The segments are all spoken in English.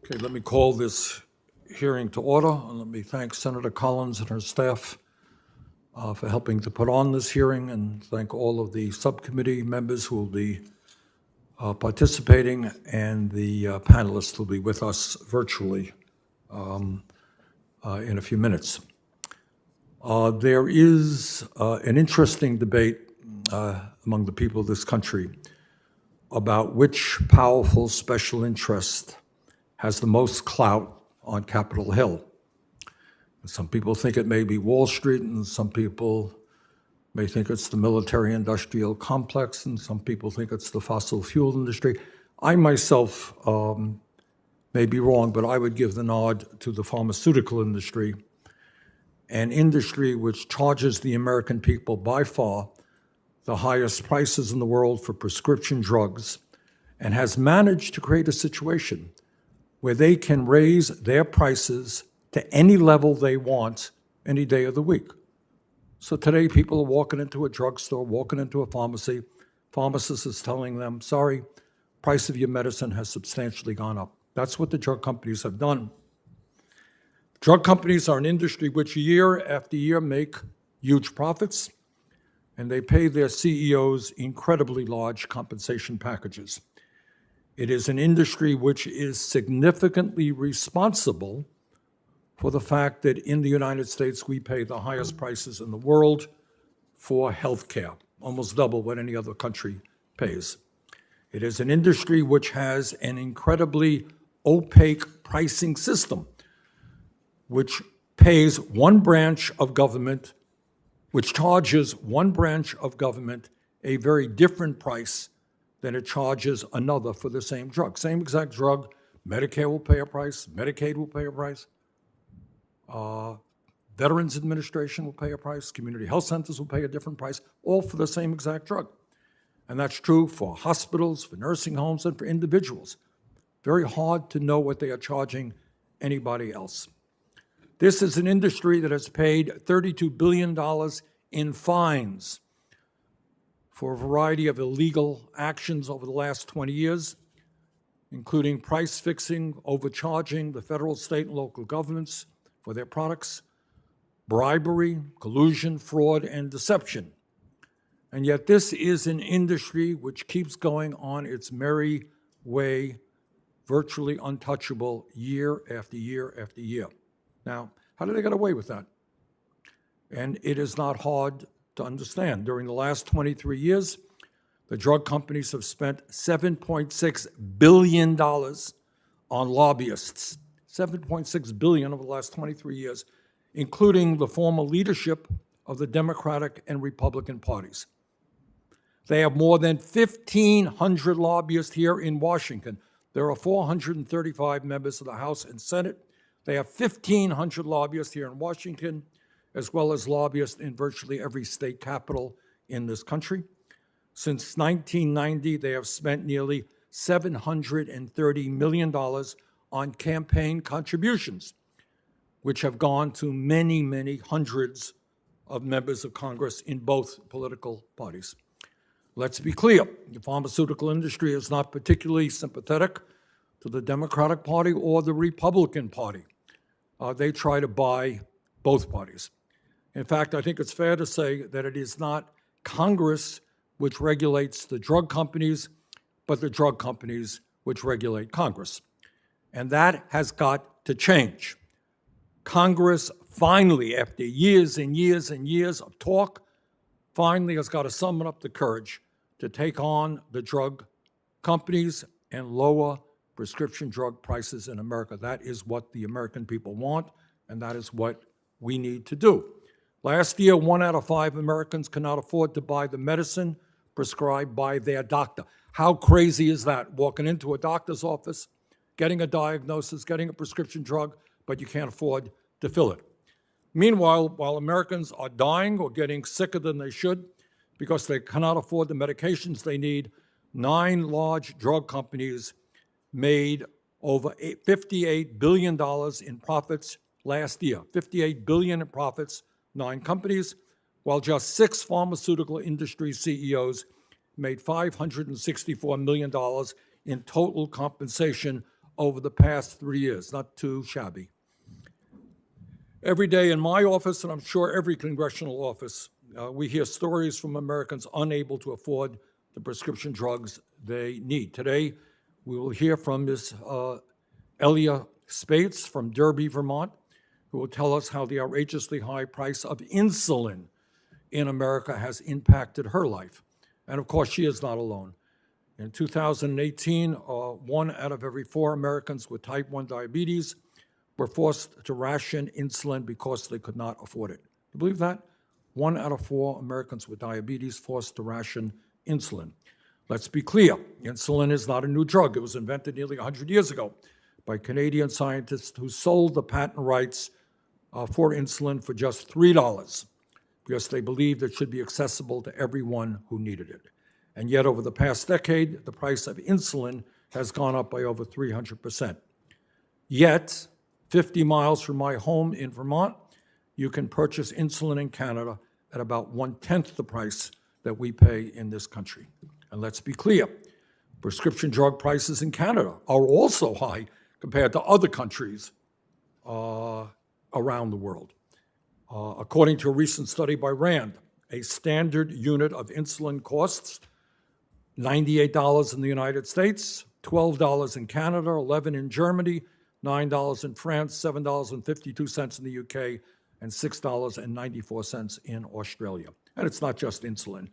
Okay, let me call this hearing to order, and let me thank Senator Collins and her staff for helping to put on this hearing, and thank all of the subcommittee members who will be participating and the panelists who will be with us virtually in a few minutes. There is an interesting debate among the people of this country about which powerful special interest has the most clout on Capitol Hill. Some people think it may be Wall Street, and some people may think it's the military-industrial complex, and some people think it's the fossil fuel industry. I myself may be wrong, but I would give the nod to the pharmaceutical industry, an industry which charges the American people by far the highest prices in the world for prescription drugs, and has managed to create a situation where they can raise their prices to any level they want any day of the week. So today people are walking into a drugstore, walking into a pharmacy, pharmacist is telling them, sorry, price of your medicine has substantially gone up. That's what the drug companies have done. Drug companies are an industry which year after year make huge profits, and they pay their CEOs incredibly large compensation packages. It is an industry which is significantly responsible for the fact that in the United States we pay the highest prices in the world for health care, almost double what any other country pays. It is an industry which has an incredibly opaque pricing system, which pays one branch of government, which charges one branch of government a very different price than it charges another for the same drug. Same exact drug, Medicare will pay a price, Medicaid will pay a price, Veterans Administration will pay a price, community health centers will pay a different price, all for the same exact drug. And that's true for hospitals, for nursing homes, and for individuals. Very hard to know what they are charging anybody else. This is an industry that has paid $32 billion in fines for a variety of illegal actions over the last 20 years, including price fixing, overcharging the federal, state, and local governments for their products, bribery, collusion, fraud, and deception. And yet this is an industry which keeps going on its merry way, virtually untouchable year after year after year. Now, how did they get away with that? And it is not hard to understand. During the last 23 years, the drug companies have spent $7.6 billion on lobbyists, $7.6 billion over the last 23 years, including the former leadership of the Democratic and Republican parties. They have more than 1,500 lobbyists here in Washington. There are 435 members of the House and Senate. They have 1,500 lobbyists here in Washington, as well as lobbyists in virtually every state capital in this country. Since 1990, they have spent nearly $730 million on campaign contributions, which have gone to many, many hundreds of members of Congress in both political parties. Let's be clear, the pharmaceutical industry is not particularly sympathetic to the Democratic Party or the Republican Party. They try to buy both parties. In fact, I think it's fair to say that it is not Congress which regulates the drug companies, but the drug companies which regulate Congress. And that has got to change. Congress finally, after years and years and years of talk, finally has got to summon up the courage to take on the drug companies and lower prescription drug prices in America. That is what the American people want, and that is what we need to do. Last year, 1 out of 5 Americans cannot afford to buy the medicine prescribed by their doctor. How crazy is that? Walking into a doctor's office, getting a diagnosis, getting a prescription drug, but you can't afford to fill it. Meanwhile, while Americans are dying or getting sicker than they should because they cannot afford the medications they need, 9 large drug companies made over $58 billion in profits last year. $58 billion in profits, 9 companies, while just 6 pharmaceutical industry CEOs made $564 million in total compensation over the past 3 years. Not too shabby. Every day in my office, and I'm sure every congressional office, we hear stories from Americans unable to afford the prescription drugs they need. Today, we will hear from Ms. Elia Spates from Derby, Vermont, who will tell us how the outrageously high price of insulin in America has impacted her life. And of course, she is not alone. In 2018, 1 out of every 4 Americans with type 1 diabetes were forced to ration insulin because they could not afford it. You believe that? 1 out of 4 Americans with diabetes forced to ration insulin. Let's be clear, insulin is not a new drug. It was invented nearly 100 years ago by Canadian scientists who sold the patent rights for insulin for just $3 because they believed it should be accessible to everyone who needed it. And yet over the past decade, the price of insulin has gone up by over 300%. Yet, 50 miles from my home in Vermont, you can purchase insulin in Canada at about 1/10 the price that we pay in this country. And let's be clear, prescription drug prices in Canada are also high compared to other countries around the world. According to a recent study by RAND, a standard unit of insulin costs $98 in the United States, $12 in Canada, $11 in Germany, $9 in France, $7.52 in the UK, and $6.94 in Australia. And it's not just insulin.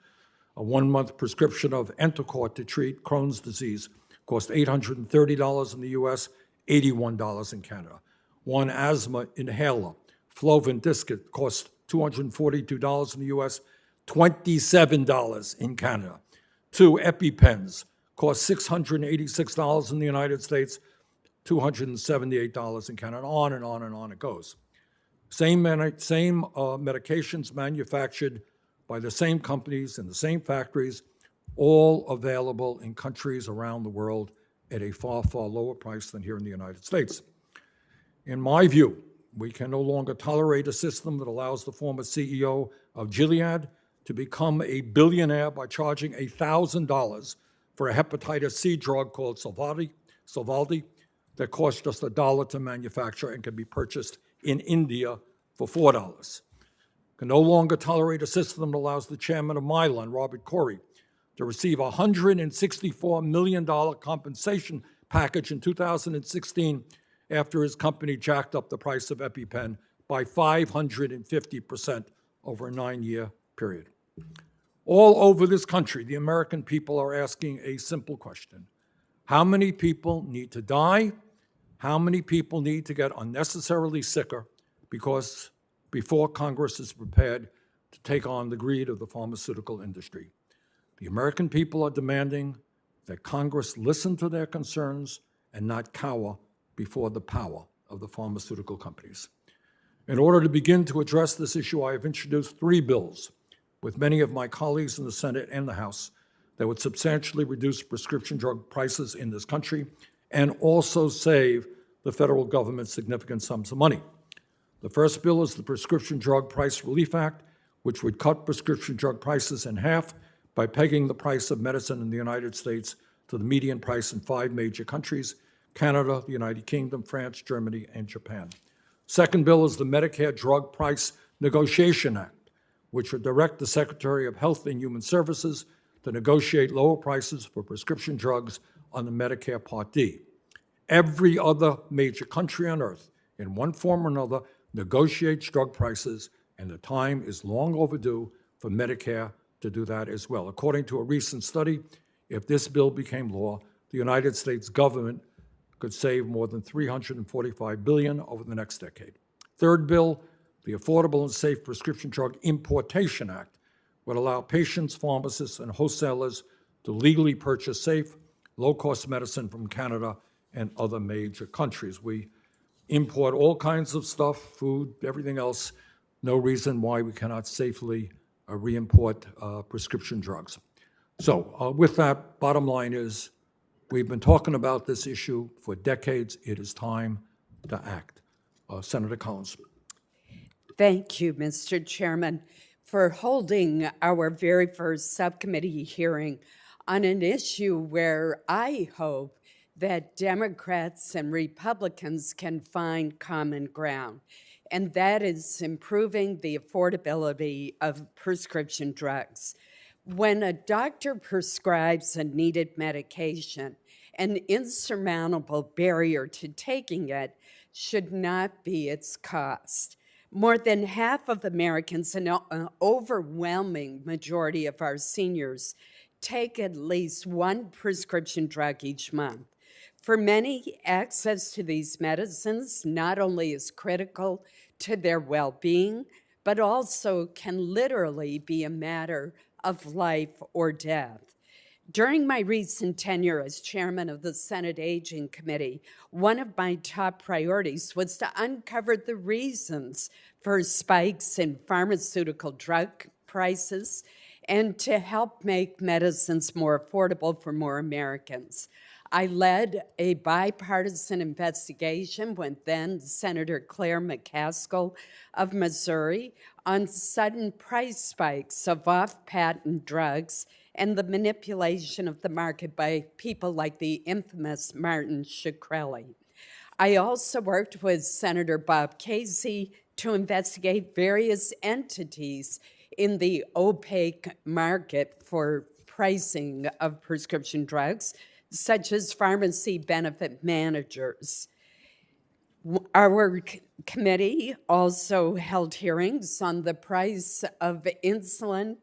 A 1-month prescription of Entocort to treat Crohn's disease cost $830 in the US, $81 in Canada. 1 asthma inhaler, Flovin Discus, costs $242 in the US, $27 in Canada. 2 EpiPens cost $686 in the United States, $278 in Canada, on and on and on it goes. Same medications manufactured by the same companies in the same factories, all available in countries around the world at a far, far lower price than here in the United States. In my view, we can no longer tolerate a system that allows the former CEO of Gilead to become a billionaire by charging $1,000 for a hepatitis C drug called Sovaldi that costs just $1 to manufacture and can be purchased in India for $4. Can no longer tolerate a system that allows the chairman of Mylan, Robert Corey, to receive a $164 million compensation package in 2016 after his company jacked up the price of EpiPen by 550% over a 9-year period. All over this country, the American people are asking a simple question. How many people need to die? How many people need to get unnecessarily sicker before Congress is prepared to take on the greed of the pharmaceutical industry? The American people are demanding that Congress listen to their concerns and not cower before the power of the pharmaceutical companies. In order to begin to address this issue, I have introduced 3 bills with many of my colleagues in the Senate and the House that would substantially reduce prescription drug prices in this country and also save the federal government significant sums of money. The first bill is the Prescription Drug Price Relief Act, which would cut prescription drug prices in half by pegging the price of medicine in the United States to the median price in 5 major countries: Canada, the United Kingdom, France, Germany, and Japan. Second bill is the Medicare Drug Price Negotiation Act, which would direct the Secretary of Health and Human Services to negotiate lower prices for prescription drugs on the Medicare Part D. Every other major country on earth, in one form or another, negotiates drug prices, and the time is long overdue for Medicare to do that as well. According to a recent study, if this bill became law, the United States government could save more than $345 billion over the next decade. Third bill, the Affordable and Safe Prescription Drug Importation Act, would allow patients, pharmacists, and wholesalers to legally purchase safe, low-cost medicine from Canada and other major countries. We import all kinds of stuff, food, everything else. No reason why we cannot safely re-import prescription drugs. So with that, bottom line is, we've been talking about this issue for decades. It is time to act. Senator Collins. Thank you, Mr. Chairman, for holding our very first subcommittee hearing on an issue where I hope that Democrats and Republicans can find common ground, and that is improving the affordability of prescription drugs. When a doctor prescribes a needed medication, an insurmountable barrier to taking it should not be its cost. More than half of Americans, an overwhelming majority of our seniors, take at least one prescription drug each month. For many, access to these medicines not only is critical to their well-being, but also can literally be a matter of life or death. During my recent tenure as chairman of the Senate Aging Committee, one of my top priorities was to uncover the reasons for spikes in pharmaceutical drug prices and to help make medicines more affordable for more Americans. I led a bipartisan investigation with then Senator Claire McCaskill of Missouri on sudden price spikes of off-patent drugs and the manipulation of the market by people like the infamous Martin Shkreli. I also worked with Senator Bob Casey to investigate various entities in the opaque market for pricing of prescription drugs, such as pharmacy benefit managers. Our committee also held hearings on the price of insulin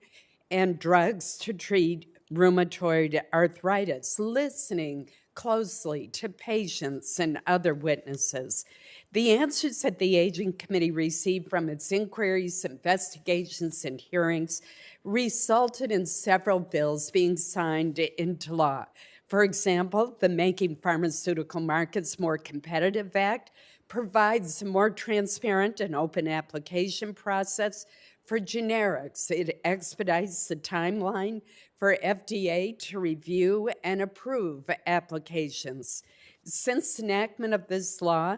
and drugs to treat rheumatoid arthritis, listening closely to patients and other witnesses. The answers that the Aging Committee received from its inquiries, investigations, and hearings resulted in several bills being signed into law. For example, the Making Pharmaceutical Markets More Competitive Act provides a more transparent and open application process for generics. It expedites the timeline for FDA to review and approve applications. Since enactment of this law,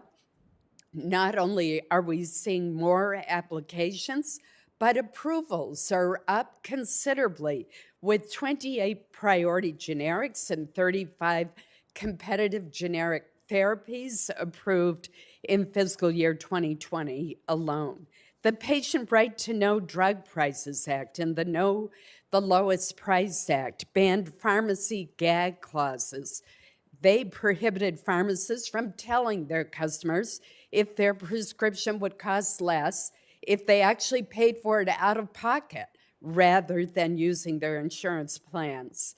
not only are we seeing more applications, but approvals are up considerably, with 28 priority generics and 35 competitive generic therapies approved in fiscal year 2020 alone. The Patient Right to Know Drug Prices Act and the Know the Lowest Price Act banned pharmacy gag clauses. They prohibited pharmacists from telling their customers if their prescription would cost less if they actually paid for it out of pocket rather than using their insurance plans.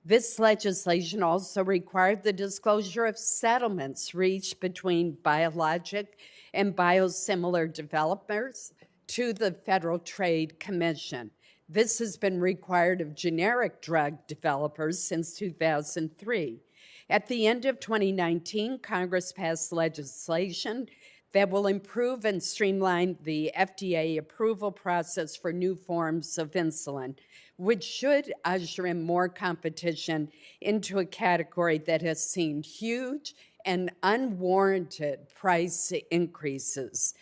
This legislation also required the disclosure of settlements reached between biologic and biosimilar developers to the Federal Trade Commission. This has been required of generic drug developers since 2003. At the end of 2019, Congress passed legislation that will improve and streamline the FDA approval process for new forms of insulin, which should usher in more competition into a category that has seen huge and unwarranted price increases.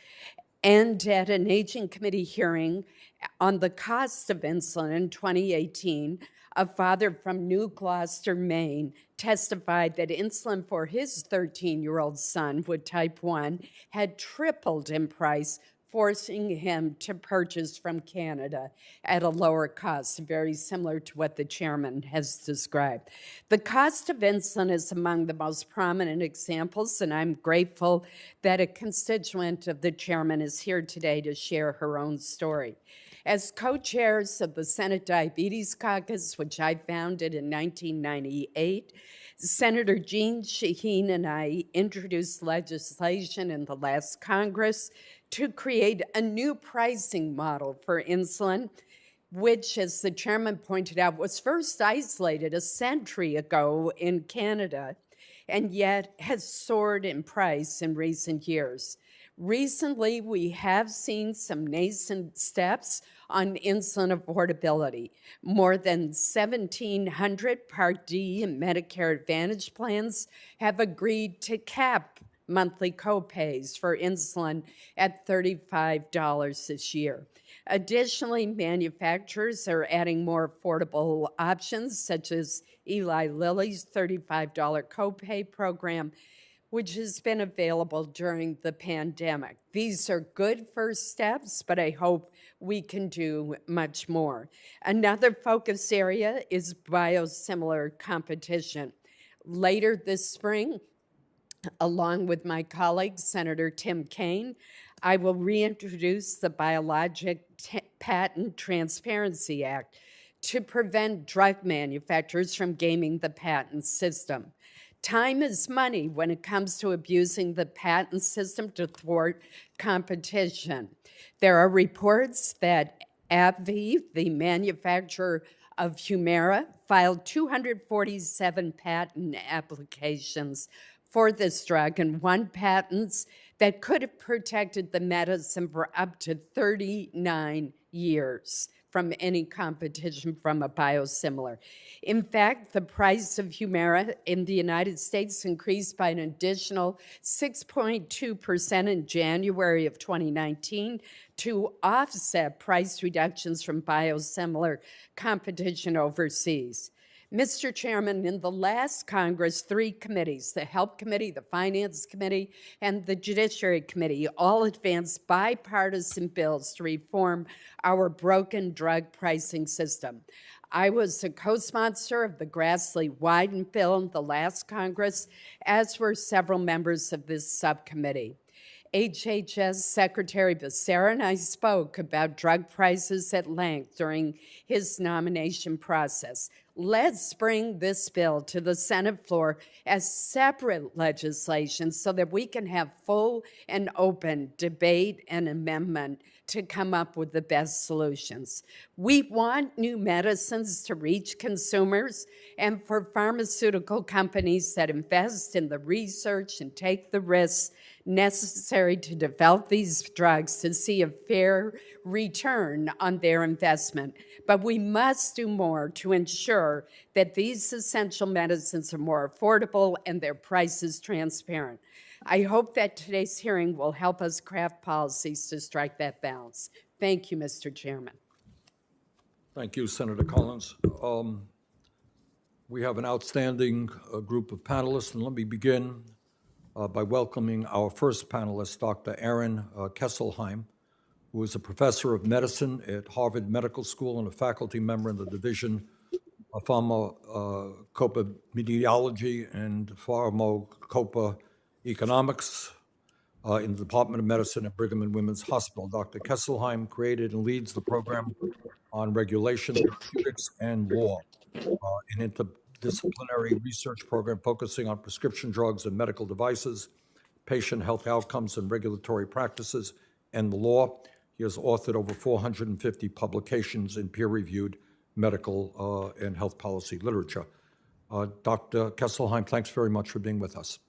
And at an Aging Committee hearing on the cost of insulin in 2018, a father from New Gloucester, Maine, testified that insulin for his 13-year-old son with type 1 had tripled in price, forcing him to purchase from Canada at a lower cost, very similar to what the chairman has described. The cost of insulin is among the most prominent examples, and I'm grateful that a constituent of the chairman is here today to share her own story. As co-chairs of the Senate Diabetes Caucus, which I founded in 1998, Senator Jeanne Shaheen and I introduced legislation in the last Congress to create a new pricing model for insulin, which, as the chairman pointed out, was first isolated a century ago in Canada, and yet has soared in price in recent years. Recently, we have seen some nascent steps on insulin affordability. More than 1,700 Part D and Medicare Advantage plans have agreed to cap monthly copays for insulin at $35 this year. Additionally, manufacturers are adding more affordable options, such as Eli Lilly's $35 copay program, which has been available during the pandemic. These are good first steps, but I hope we can do much more. Another focus area is biosimilar competition. Later this spring, along with my colleague, Senator Tim Kaine, I will reintroduce the Biologic Patent Transparency Act to prevent drug manufacturers from gaming the patent system. Time is money when it comes to abusing the patent system to thwart competition. There are reports that AbbVie, the manufacturer of Humira, filed 247 patent applications for this drug and won patents that could have protected the medicine for up to 39 years from any competition from a biosimilar. In fact, the price of Humira in the United States increased by an additional 6.2% in January of 2019 to offset price reductions from biosimilar competition overseas. Mr. Chairman, in the last Congress, 3 committees, the Health Committee, the Finance Committee, and the Judiciary Committee, all advanced bipartisan bills to reform our broken drug pricing system. I was a co-sponsor of the Grassley-Wyden bill in the last Congress, as were several members of this subcommittee. HHS Secretary Becerra and I spoke about drug prices at length during his nomination process. Let's bring this bill to the Senate floor as separate legislation so that we can have full and open debate and amendment to come up with the best solutions. We want new medicines to reach consumers and for pharmaceutical companies that invest in the research and take the risks necessary to develop these drugs to see a fair return on their investment. But we must do more to ensure that these essential medicines are more affordable and their prices transparent. I hope that today's hearing will help us craft policies to strike that balance. Thank you, Mr. Chairman. Thank you, Senator Collins. We have an outstanding group of panelists, and let me begin by welcoming our first panelist, Dr. Aaron Kesselheim, who is a professor of medicine at Harvard Medical School and a faculty member in the Division of Pharmacoepidemiology and Pharmacoeconomics in the Department of Medicine at Brigham and Women's Hospital. Dr. Kesselheim created and leads the program on regulation, therapeutics, and law, an interdisciplinary research program focusing on prescription drugs and medical devices, patient health outcomes and regulatory practices, and the law. He has authored over 450 publications in peer-reviewed medical and health policy literature. Dr. Kesselheim, thanks very much for being with us.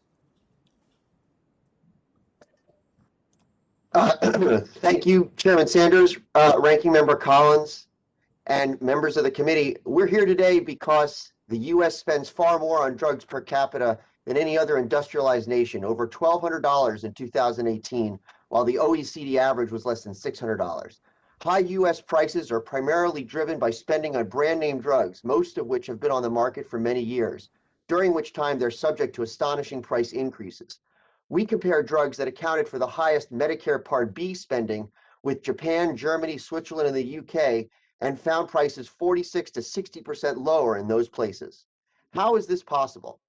Thank you, Chairman Sanders, Ranking Member Collins, and members of the committee. We're here today because the U.S. spends far more on drugs per capita than any other industrialized nation, over $1,200 in 2018, while the OECD average was less than $600. High U.S. prices are primarily driven by spending on brand name drugs, most of which have been on the market for many years, during which time they're subject to astonishing price increases. We compare drugs that accounted for the highest Medicare Part B spending with Japan, Germany, Switzerland, and the UK, and found prices 46 to 60% lower in those places. How is this possible?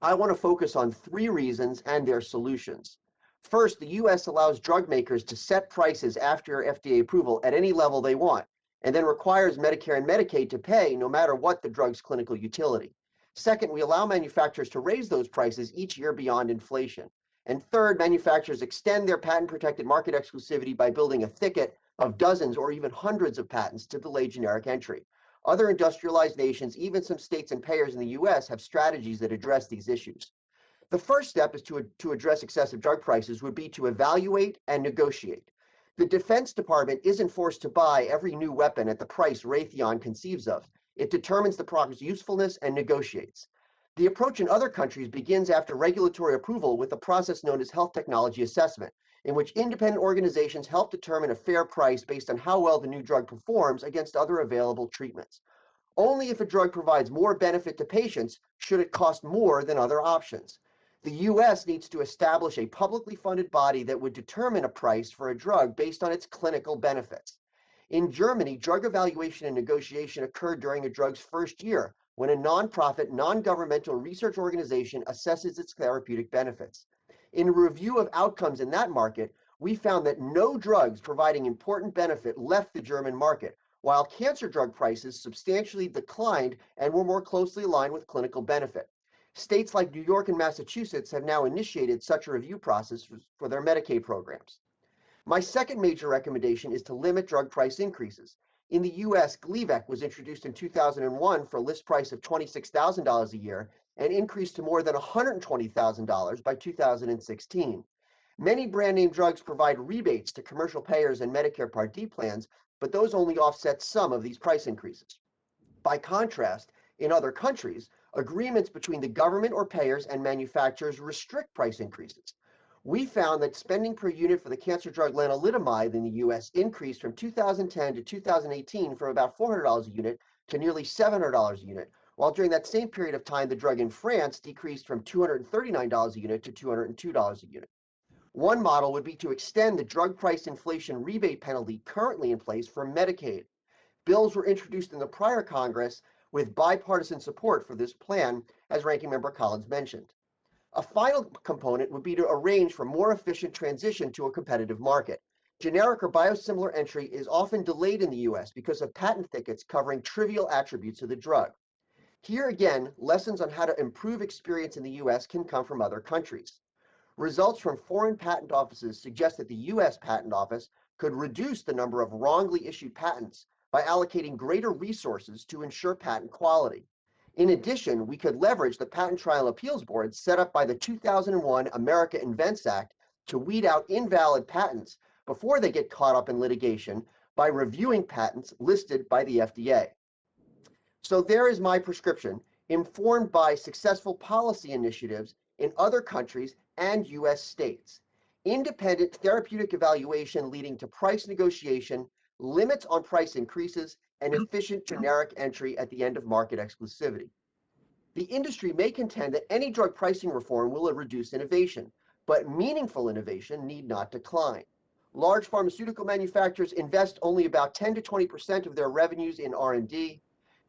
I want to focus on 3 reasons and their solutions. First, the US allows drug makers to set prices after FDA approval at any level they want, and then requires Medicare and Medicaid to pay no matter what the drug's clinical utility. Second, we allow manufacturers to raise those prices each year beyond inflation. And third, manufacturers extend their patent-protected market exclusivity by building a thicket of dozens or even hundreds of patents to delay generic entry. Other industrialized nations, even some states and payers in the US, have strategies that address these issues. The first step is to address excessive drug prices would be to evaluate and negotiate. The Defense Department isn't forced to buy every new weapon at the price Raytheon conceives of. It determines the product's usefulness and negotiates. The approach in other countries begins after regulatory approval with a process known as health technology assessment, in which independent organizations help determine a fair price based on how well the new drug performs against other available treatments. Only if a drug provides more benefit to patients should it cost more than other options. The US needs to establish a publicly funded body that would determine a price for a drug based on its clinical benefits. In Germany, drug evaluation and negotiation occurred during a drug's first year when a nonprofit, non-governmental research organization assesses its therapeutic benefits. In a review of outcomes in that market, we found that no drugs providing important benefit left the German market, while cancer drug prices substantially declined and were more closely aligned with clinical benefit. States like New York and Massachusetts have now initiated such a review process for their Medicaid programs. My second major recommendation is to limit drug price increases. In the US, Gleevec was introduced in 2001 for a list price of $26,000 a year and increased to more than $120,000 by 2016. Many brand name drugs provide rebates to commercial payers and Medicare Part D plans, but those only offset some of these price increases. By contrast, in other countries, agreements between the government or payers and manufacturers restrict price increases. We found that spending per unit for the cancer drug lenalidomide in the US increased from 2010 to 2018 from about $400 a unit to nearly $700 a unit, while during that same period of time, the drug in France decreased from $239 a unit to $202 a unit. One model would be to extend the drug price inflation rebate penalty currently in place for Medicaid. Bills were introduced in the prior Congress with bipartisan support for this plan, as Ranking Member Collins mentioned. A final component would be to arrange for more efficient transition to a competitive market. Generic or biosimilar entry is often delayed in the US because of patent thickets covering trivial attributes of the drug. Here again, lessons on how to improve experience in the US can come from other countries. Results from foreign patent offices suggest that the US Patent Office could reduce the number of wrongly issued patents by allocating greater resources to ensure patent quality. In addition, we could leverage the Patent Trial Appeals Board set up by the 2001 America Invents Act to weed out invalid patents before they get caught up in litigation by reviewing patents listed by the FDA. So there is my prescription, informed by successful policy initiatives in other countries and US states. Independent therapeutic evaluation leading to price negotiation, limits on price increases, and efficient generic entry at the end of market exclusivity. The industry may contend that any drug pricing reform will reduce innovation, but meaningful innovation need not decline. Large pharmaceutical manufacturers invest only about 10 to 20% of their revenues in R&D.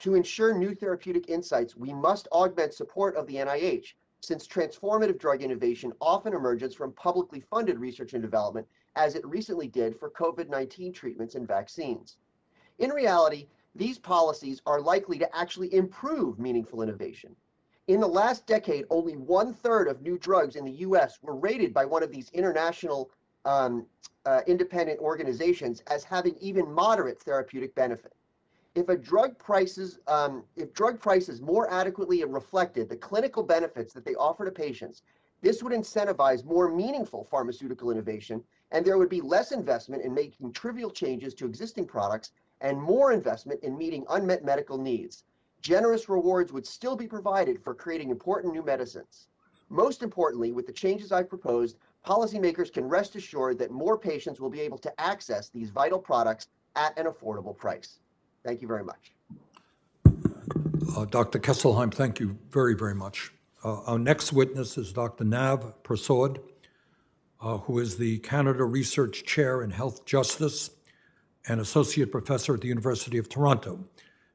To ensure new therapeutic insights, we must augment support of the NIH, since transformative drug innovation often emerges from publicly funded research and development, as it recently did for COVID-19 treatments and vaccines. In reality, these policies are likely to actually improve meaningful innovation. In the last decade, only 1/3 of new drugs in the US were rated by one of these international independent organizations as having even moderate therapeutic benefit. If drug prices more adequately reflected the clinical benefits that they offer to patients, this would incentivize more meaningful pharmaceutical innovation, and there would be less investment in making trivial changes to existing products and more investment in meeting unmet medical needs. Generous rewards would still be provided for creating important new medicines. Most importantly, with the changes I've proposed, policymakers can rest assured that more patients will be able to access these vital products at an affordable price. Thank you very much. Dr. Kesselheim, thank you very, very much. Our next witness is Dr. Nav Persaud, who is the Canada Research Chair in Health Justice and Associate Professor at the University of Toronto.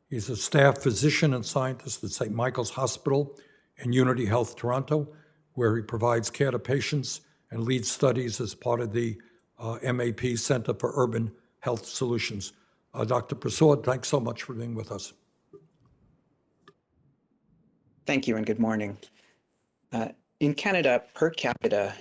He's a staff physician and scientist at St. Michael's Hospital and Unity Health Toronto, where he provides care to patients and leads studies as part of the MAP Center for Urban Health Solutions. Dr. Persaud, thanks so much for being with us. Thank you and good morning. In Canada, per capita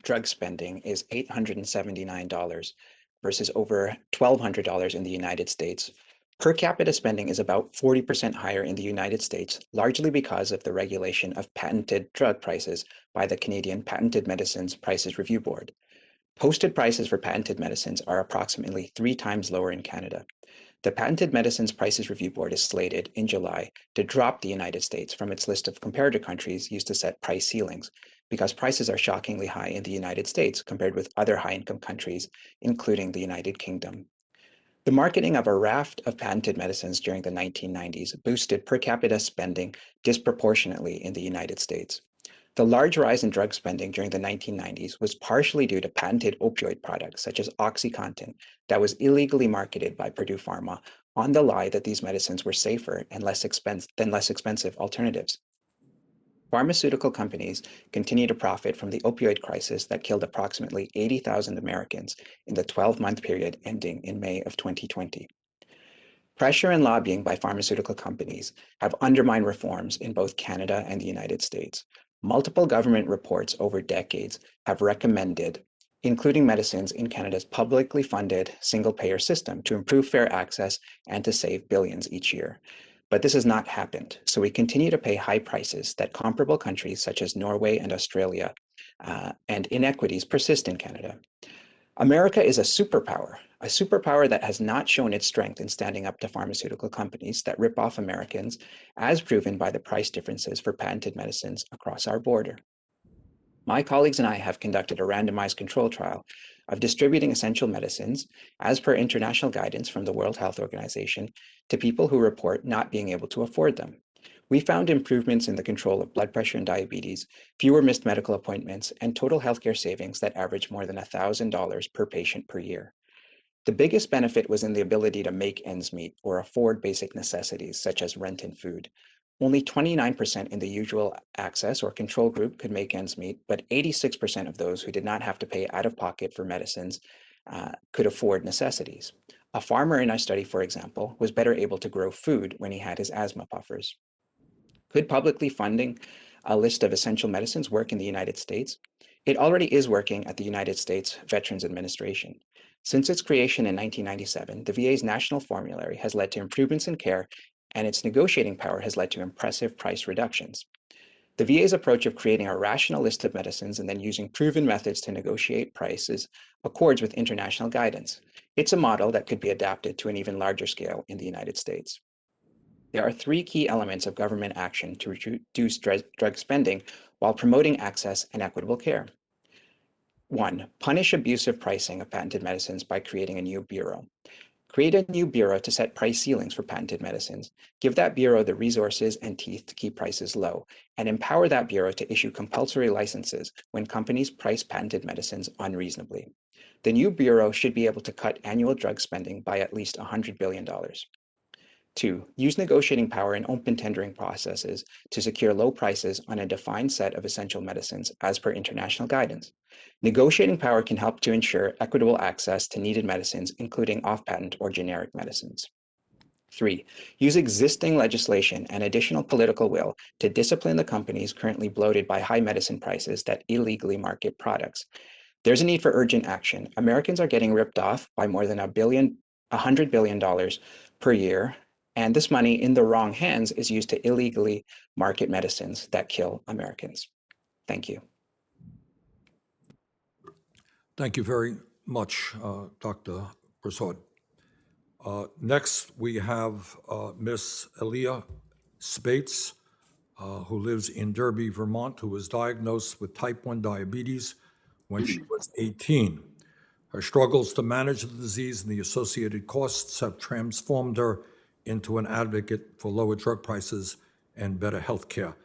drug spending is $879 versus over $1,200 in the United States. Per capita spending is about 40% higher in the United States, largely because of the regulation of patented drug prices by the Canadian Patented Medicines Prices Review Board. Posted prices for patented medicines are approximately 3 times lower in Canada. The Patented Medicines Prices Review Board is slated in July to drop the United States from its list of comparator countries used to set price ceilings because prices are shockingly high in the United States compared with other high-income countries, including the United Kingdom. The marketing of a raft of patented medicines during the 1990s boosted per capita spending disproportionately in the United States. The large rise in drug spending during the 1990s was partially due to patented opioid products such as OxyContin that was illegally marketed by Purdue Pharma on the lie that these medicines were safer and less expensive alternatives. Pharmaceutical companies continue to profit from the opioid crisis that killed approximately 80,000 Americans in the 12-month period ending in May of 2020. Pressure and lobbying by pharmaceutical companies have undermined reforms in both Canada and the United States. Multiple government reports over decades have recommended including medicines in Canada's publicly funded single-payer system to improve fair access and to save billions each year. But this has not happened, so we continue to pay high prices that comparable countries such as Norway and Australia and inequities persist in Canada. America is a superpower that has not shown its strength in standing up to pharmaceutical companies that rip off Americans, as proven by the price differences for patented medicines across our border. My colleagues and I have conducted a randomized control trial of distributing essential medicines as per international guidance from the World Health Organization to people who report not being able to afford them. We found improvements in the control of blood pressure and diabetes, fewer missed medical appointments, and total healthcare savings that average more than $1,000 per patient per year. The biggest benefit was in the ability to make ends meet or afford basic necessities such as rent and food. Only 29% in the usual access or control group could make ends meet, but 86% of those who did not have to pay out of pocket for medicines could afford necessities. A farmer in our study, for example, was better able to grow food when he had his asthma puffers. Could publicly funding a list of essential medicines work in the United States? It already is working at the United States Veterans Administration. Since its creation in 1997, the VA's national formulary has led to improvements in care, and its negotiating power has led to impressive price reductions. The VA's approach of creating a rational list of medicines and then using proven methods to negotiate prices accords with international guidance. It's a model that could be adapted to an even larger scale in the United States. There are three key elements of government action to reduce drug spending while promoting access and equitable care. 1. Punish abusive pricing of patented medicines by creating a new bureau. Create a new bureau to set price ceilings for patented medicines. Give that bureau the resources and teeth to keep prices low, and empower that bureau to issue compulsory licenses when companies price patented medicines unreasonably. The new bureau should be able to cut annual drug spending by at least $100 billion. 2. Use negotiating power in open tendering processes to secure low prices on a defined set of essential medicines as per international guidance. Negotiating power can help to ensure equitable access to needed medicines, including off-patent or generic medicines. 3. Use existing legislation and additional political will to discipline the companies currently bloated by high medicine prices that illegally market products. There's a need for urgent action. Americans are getting ripped off by more than $100 billion per year, and this money in the wrong hands is used to illegally market medicines that kill Americans. Thank you. Thank you very much, Dr. Persaud. Next, we have Ms. Elia Spates, who lives in Derby, Vermont, who was diagnosed with type 1 diabetes when she was 18. Her struggles to manage the disease and the associated costs have transformed her into an advocate for lower drug prices and better health care.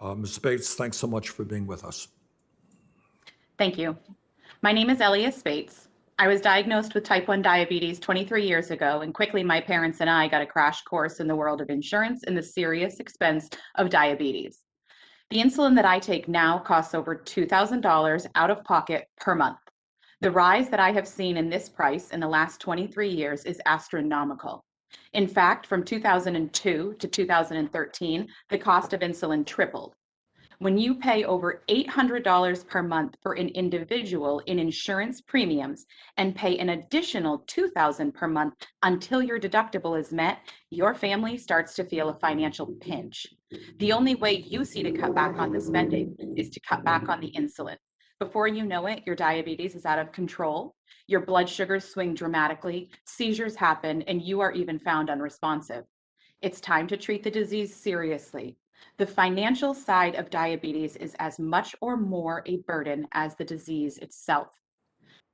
Ms. Spates, thanks so much for being with us. Thank you. My name is Elia Spates. I was diagnosed with type 1 diabetes 23 years ago, and quickly my parents and I got a crash course in the world of insurance and the serious expense of diabetes. The insulin that I take now costs over $2,000 out of pocket per month. The rise that I have seen in this price in the last 23 years is astronomical. In fact, from 2002 to 2013, the cost of insulin tripled. When you pay over $800 per month for an individual in insurance premiums and pay an additional $2,000 per month until your deductible is met, your family starts to feel a financial pinch. The only way you see to cut back on the spending is to cut back on the insulin. Before you know it, your diabetes is out of control, your blood sugars swing dramatically, seizures happen, and you are even found unresponsive. It's time to treat the disease seriously. The financial side of diabetes is as much or more a burden as the disease itself.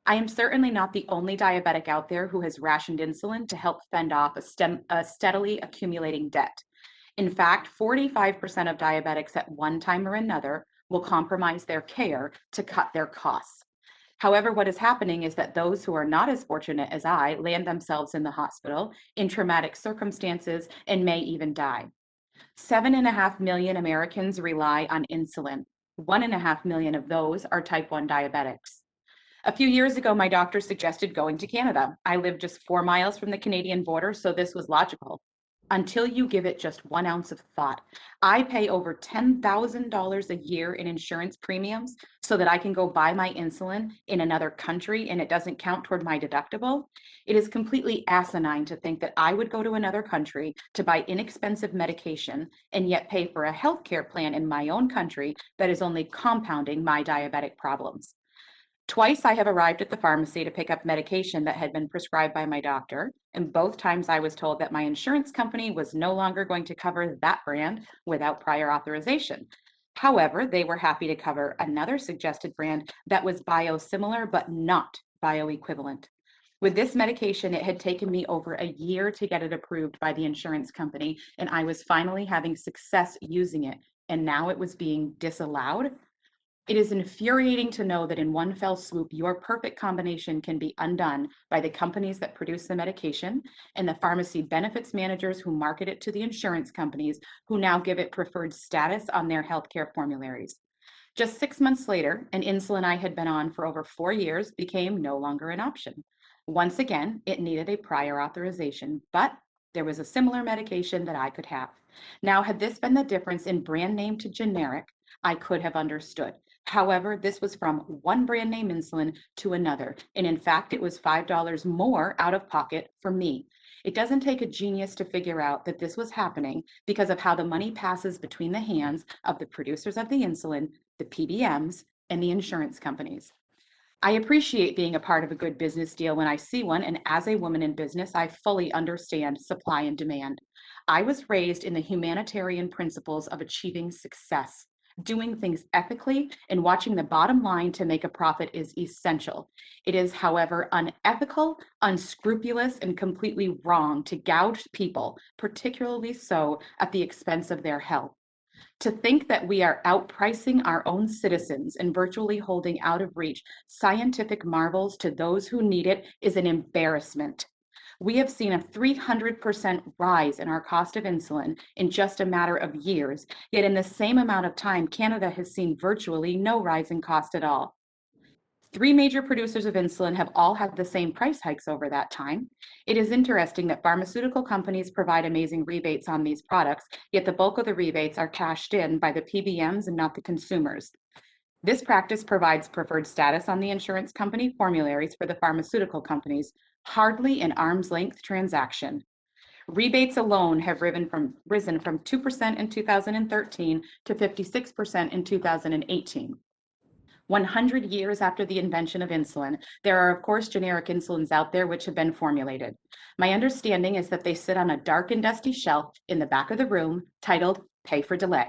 I am certainly not the only diabetic out there who has rationed insulin to help fend off a steadily accumulating debt. In fact, 45% of diabetics at one time or another will compromise their care to cut their costs. However, what is happening is that those who are not as fortunate as I land themselves in the hospital in traumatic circumstances and may even die. 7.5 million Americans rely on insulin. 1.5 million of those are type 1 diabetics. A few years ago, my doctor suggested going to Canada. I live just 4 miles from the Canadian border, so this was logical. Until you give it just 1 ounce of thought. I pay over $10,000 a year in insurance premiums so that I can go buy my insulin in another country and it doesn't count toward my deductible. It is completely asinine to think that I would go to another country to buy inexpensive medication and yet pay for a healthcare plan in my own country that is only compounding my diabetic problems. Twice I have arrived at the pharmacy to pick up medication that had been prescribed by my doctor, and both times I was told that my insurance company was no longer going to cover that brand without prior authorization. However, they were happy to cover another suggested brand that was biosimilar but not bioequivalent. With this medication, it had taken me over a year to get it approved by the insurance company, and I was finally having success using it, and now it was being disallowed. It is infuriating to know that in one fell swoop, your perfect combination can be undone by the companies that produce the medication and the pharmacy benefits managers who market it to the insurance companies who now give it preferred status on their healthcare formularies. Just 6 months later, an insulin I had been on for over 4 years became no longer an option. Once again, it needed a prior authorization, but there was a similar medication that I could have. Now, had this been the difference in brand name to generic, I could have understood. However, this was from one brand name insulin to another, and in fact, it was $5 more out of pocket for me. It doesn't take a genius to figure out that this was happening because of how the money passes between the hands of the producers of the insulin, the PBMs, and the insurance companies. I appreciate being a part of a good business deal when I see one, and as a woman in business, I fully understand supply and demand. I was raised in the humanitarian principles of achieving success. Doing things ethically and watching the bottom line to make a profit is essential. It is, however, unethical, unscrupulous, and completely wrong to gouge people, particularly so at the expense of their health. To think that we are outpricing our own citizens and virtually holding out of reach scientific marvels to those who need it is an embarrassment. We have seen a 300% rise in our cost of insulin in just a matter of years, yet in the same amount of time, Canada has seen virtually no rise in cost at all. 3 major producers of insulin have all had the same price hikes over that time. It is interesting that pharmaceutical companies provide amazing rebates on these products, yet the bulk of the rebates are cashed in by the PBMs and not the consumers. This practice provides preferred status on the insurance company formularies for the pharmaceutical companies, hardly an arm's length transaction. Rebates alone have risen from 2% in 2013 to 56% in 2018. 100 years after the invention of insulin, there are of course generic insulins out there which have been formulated. My understanding is that they sit on a dark and dusty shelf in the back of the room titled Pay for Delay.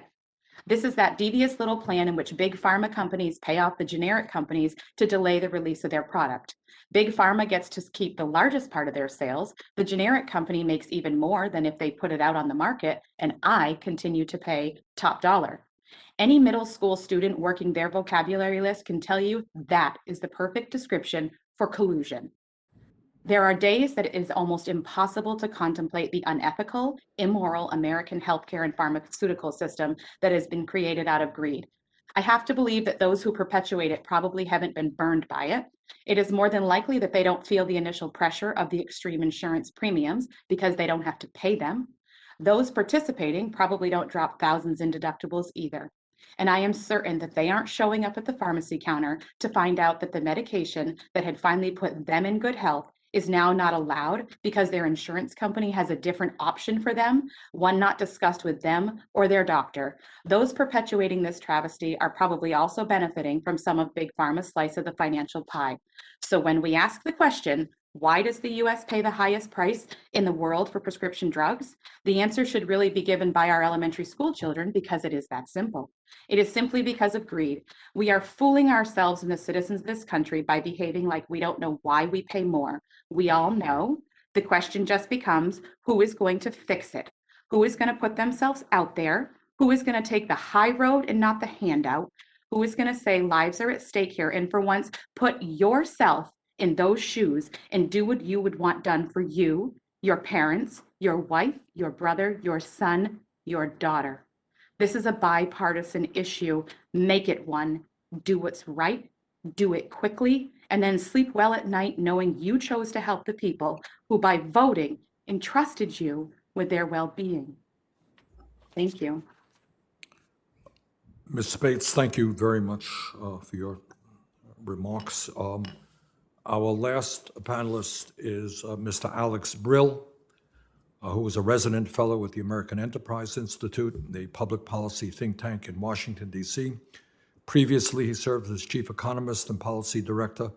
This is that devious little plan in which big pharma companies pay off the generic companies to delay the release of their product. Big pharma gets to keep the largest part of their sales. The generic company makes even more than if they put it out on the market, and I continue to pay top dollar. Any middle school student working their vocabulary list can tell you that is the perfect description for collusion. There are days that it is almost impossible to contemplate the unethical, immoral American healthcare and pharmaceutical system that has been created out of greed. I have to believe that those who perpetuate it probably haven't been burned by it. It is more than likely that they don't feel the initial pressure of the extreme insurance premiums because they don't have to pay them. Those participating probably don't drop thousands in deductibles either. And I am certain that they aren't showing up at the pharmacy counter to find out that the medication that had finally put them in good health is now not allowed because their insurance company has a different option for them, one not discussed with them or their doctor. Those perpetuating this travesty are probably also benefiting from some of Big Pharma's slice of the financial pie. So when we ask the question, why does the US pay the highest price in the world for prescription drugs? The answer should really be given by our elementary school children because it is that simple. It is simply because of greed. We are fooling ourselves and the citizens of this country by behaving like we don't know why we pay more. We all know. The question just becomes, who is going to fix it? Who is going to put themselves out there? Who is going to take the high road and not the handout? Who is going to say lives are at stake here and for once put yourself in those shoes and do what you would want done for you, your parents, your wife, your brother, your son, your daughter? This is a bipartisan issue. Make it one. Do what's right, do it quickly, and then sleep well at night knowing you chose to help the people who, by voting, entrusted you with their well-being. Thank you. Ms. Spates, thank you very much for your remarks. Our last panelist is Mr. Alex Brill, who is a resident fellow with the American Enterprise Institute, the public policy think tank in Washington, D.C. Previously, he served as chief economist and policy director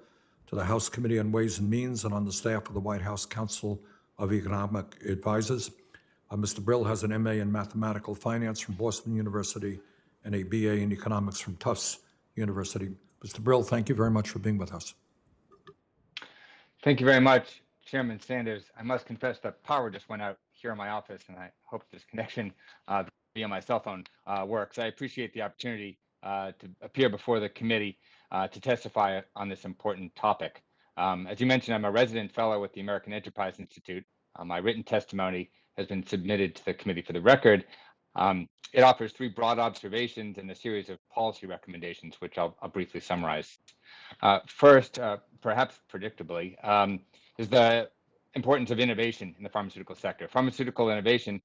to the House Committee on Ways and Means and on the staff of the White House Council of Economic Advisors. Mr. Brill has an MA in mathematical finance from Boston University and a BA in economics from Tufts University. Mr. Brill, thank you very much for being with us. Thank you very much, Chairman Sanders. I must confess that power just went out here in my office, and I hope this connection via my cell phone works. I appreciate the opportunity to appear before the committee to testify on this important topic. As you mentioned, I'm a resident fellow with the American Enterprise Institute. My written testimony has been submitted to the committee for the record. It offers 3 broad observations and a series of policy recommendations, which I'll briefly summarize. First, perhaps predictably, is the importance of innovation in the pharmaceutical sector. Pharmaceutical innovation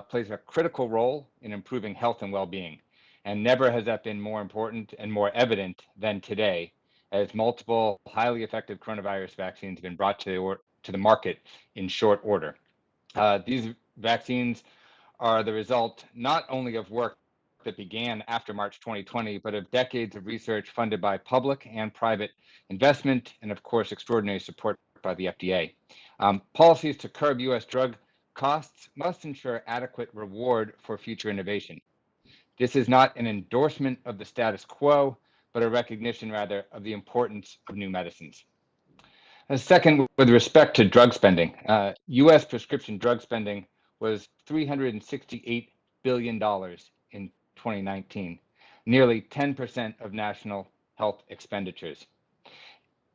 plays a critical role in improving health and well-being, and never has that been more important and more evident than today, as multiple highly effective coronavirus vaccines have been brought to the market in short order. These vaccines are the result not only of work that began after March 2020, but of decades of research funded by public and private investment, and of course, extraordinary support by the FDA. Policies to curb U.S. drug costs must ensure adequate reward for future innovation. This is not an endorsement of the status quo, but a recognition, rather, of the importance of new medicines. Second, with respect to drug spending, U.S. prescription drug spending was $368 billion in 2019, nearly 10% of national health expenditures.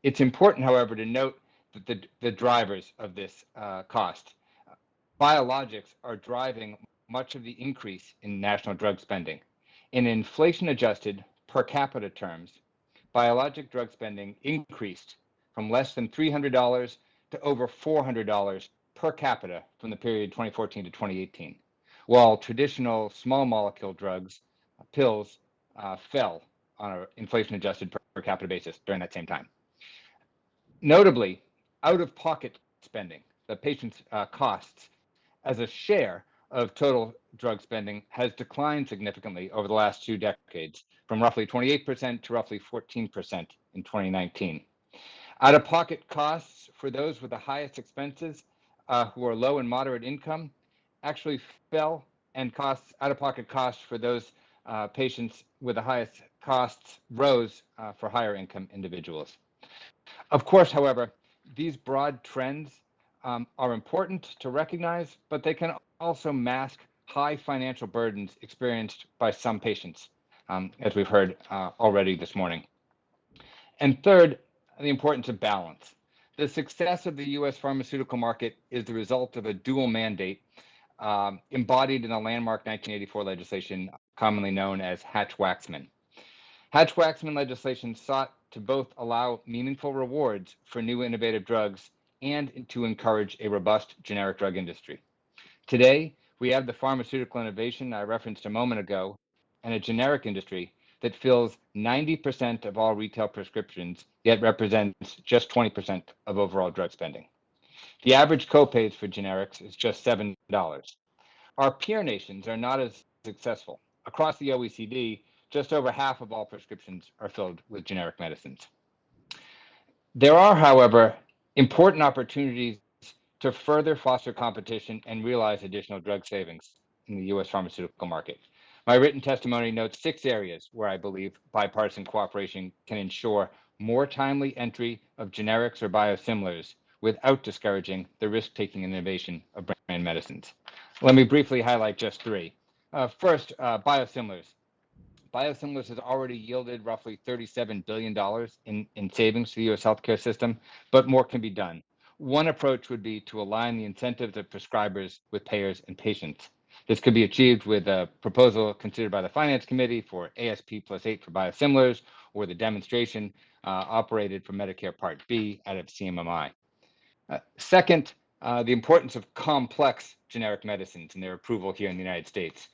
It's important, however, to note that the drivers of this cost. Biologics are driving much of the increase in national drug spending. In inflation-adjusted per capita terms, biologic drug spending increased from less than $300 to over $400 per capita from the period 2014 to 2018, while traditional small molecule drugs, pills, fell on an inflation-adjusted per capita basis during that same time. Notably, out-of-pocket spending, the patient's costs, as a share of total drug spending has declined significantly over the last 2 decades, from roughly 28% to roughly 14% in 2019. Out-of-pocket costs for those with the highest expenses who are low and moderate income actually fell, and out-of-pocket costs for those patients with the highest costs rose for higher income individuals. Of course, however, these broad trends are important to recognize, but they can also mask high financial burdens experienced by some patients, as we've heard already this morning. And third, the importance of balance. The success of the U.S. pharmaceutical market is the result of a dual mandate embodied in the landmark 1984 legislation commonly known as Hatch-Waxman. Hatch-Waxman legislation sought to both allow meaningful rewards for new innovative drugs and to encourage a robust generic drug industry. Today, we have the pharmaceutical innovation I referenced a moment ago and a generic industry that fills 90% of all retail prescriptions, yet represents just 20% of overall drug spending. The average copays for generics is just $7. Our peer nations are not as successful. Across the OECD, just over half of all prescriptions are filled with generic medicines. There are, however, important opportunities to further foster competition and realize additional drug savings in the U.S. pharmaceutical market. My written testimony notes 6 areas where I believe bipartisan cooperation can ensure more timely entry of generics or biosimilars without discouraging the risk-taking innovation of brand medicines. Let me briefly highlight just 3. First, biosimilars. Biosimilars has already yielded roughly $37 billion in savings to the U.S. healthcare system, but more can be done. One approach would be to align the incentives of prescribers with payers and patients. This could be achieved with a proposal considered by the Finance Committee for ASP +8 for biosimilars, or the demonstration operated for Medicare Part B out of CMMI. Second, the importance of complex generic medicines and their approval here in the United States.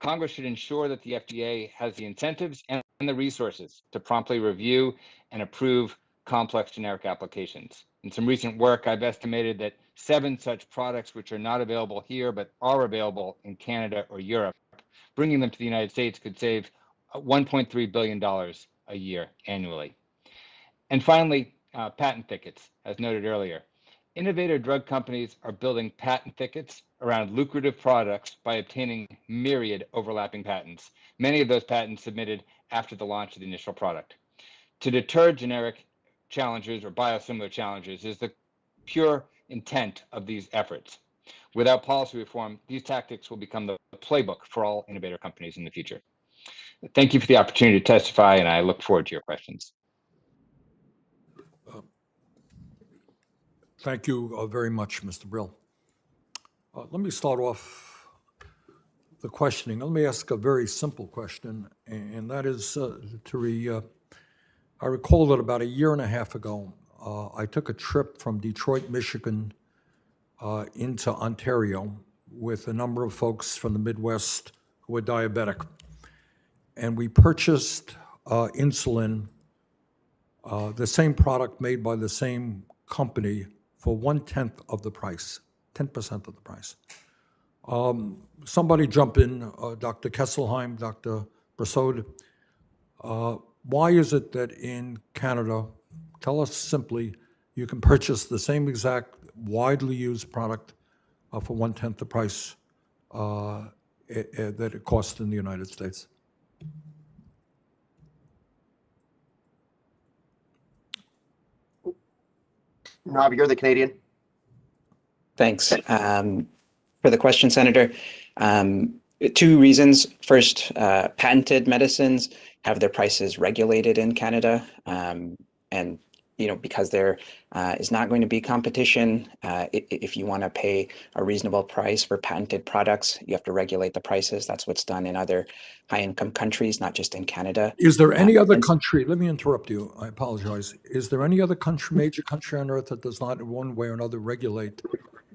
Congress should ensure that the FDA has the incentives and the resources to promptly review and approve complex generic applications. In some recent work, I've estimated that 7 such products which are not available here but are available in Canada or Europe, bringing them to the United States could save $1.3 billion a year annually. And finally, patent thickets, as noted earlier. Innovator drug companies are building patent thickets around lucrative products by obtaining myriad overlapping patents, many of those patents submitted after the launch of the initial product. To deter generic challengers or biosimilar challengers is the pure intent of these efforts. Without policy reform, these tactics will become the playbook for all innovator companies in the future. Thank you for the opportunity to testify, and I look forward to your questions. Thank you very much, Mr. Brill. Let me start off the questioning. Let me ask a very simple question, and that is I recall that about 1.5 years ago, I took a trip from Detroit, Michigan into Ontario with a number of folks from the Midwest who were diabetic. And we purchased insulin, the same product made by the same company, for 1/10 of the price, 10% of the price. Somebody jump in, Dr. Kesselheim, Dr. Persaud. Why is it that in Canada, tell us simply, you can purchase the same exact widely used product for 1/10 the price that it costs in the United States? Rob, you're the Canadian. Thanks for the question, Senator. 2 reasons. First, patented medicines have their prices regulated in Canada, and because there is not going to be competition, if you want to pay a reasonable price for patented products, you have to regulate the prices. That's what's done in other high-income countries, not just in Canada. Is there any other country, let me interrupt you, I apologize. Is there any other country, major country on earth that does not in one way or another regulate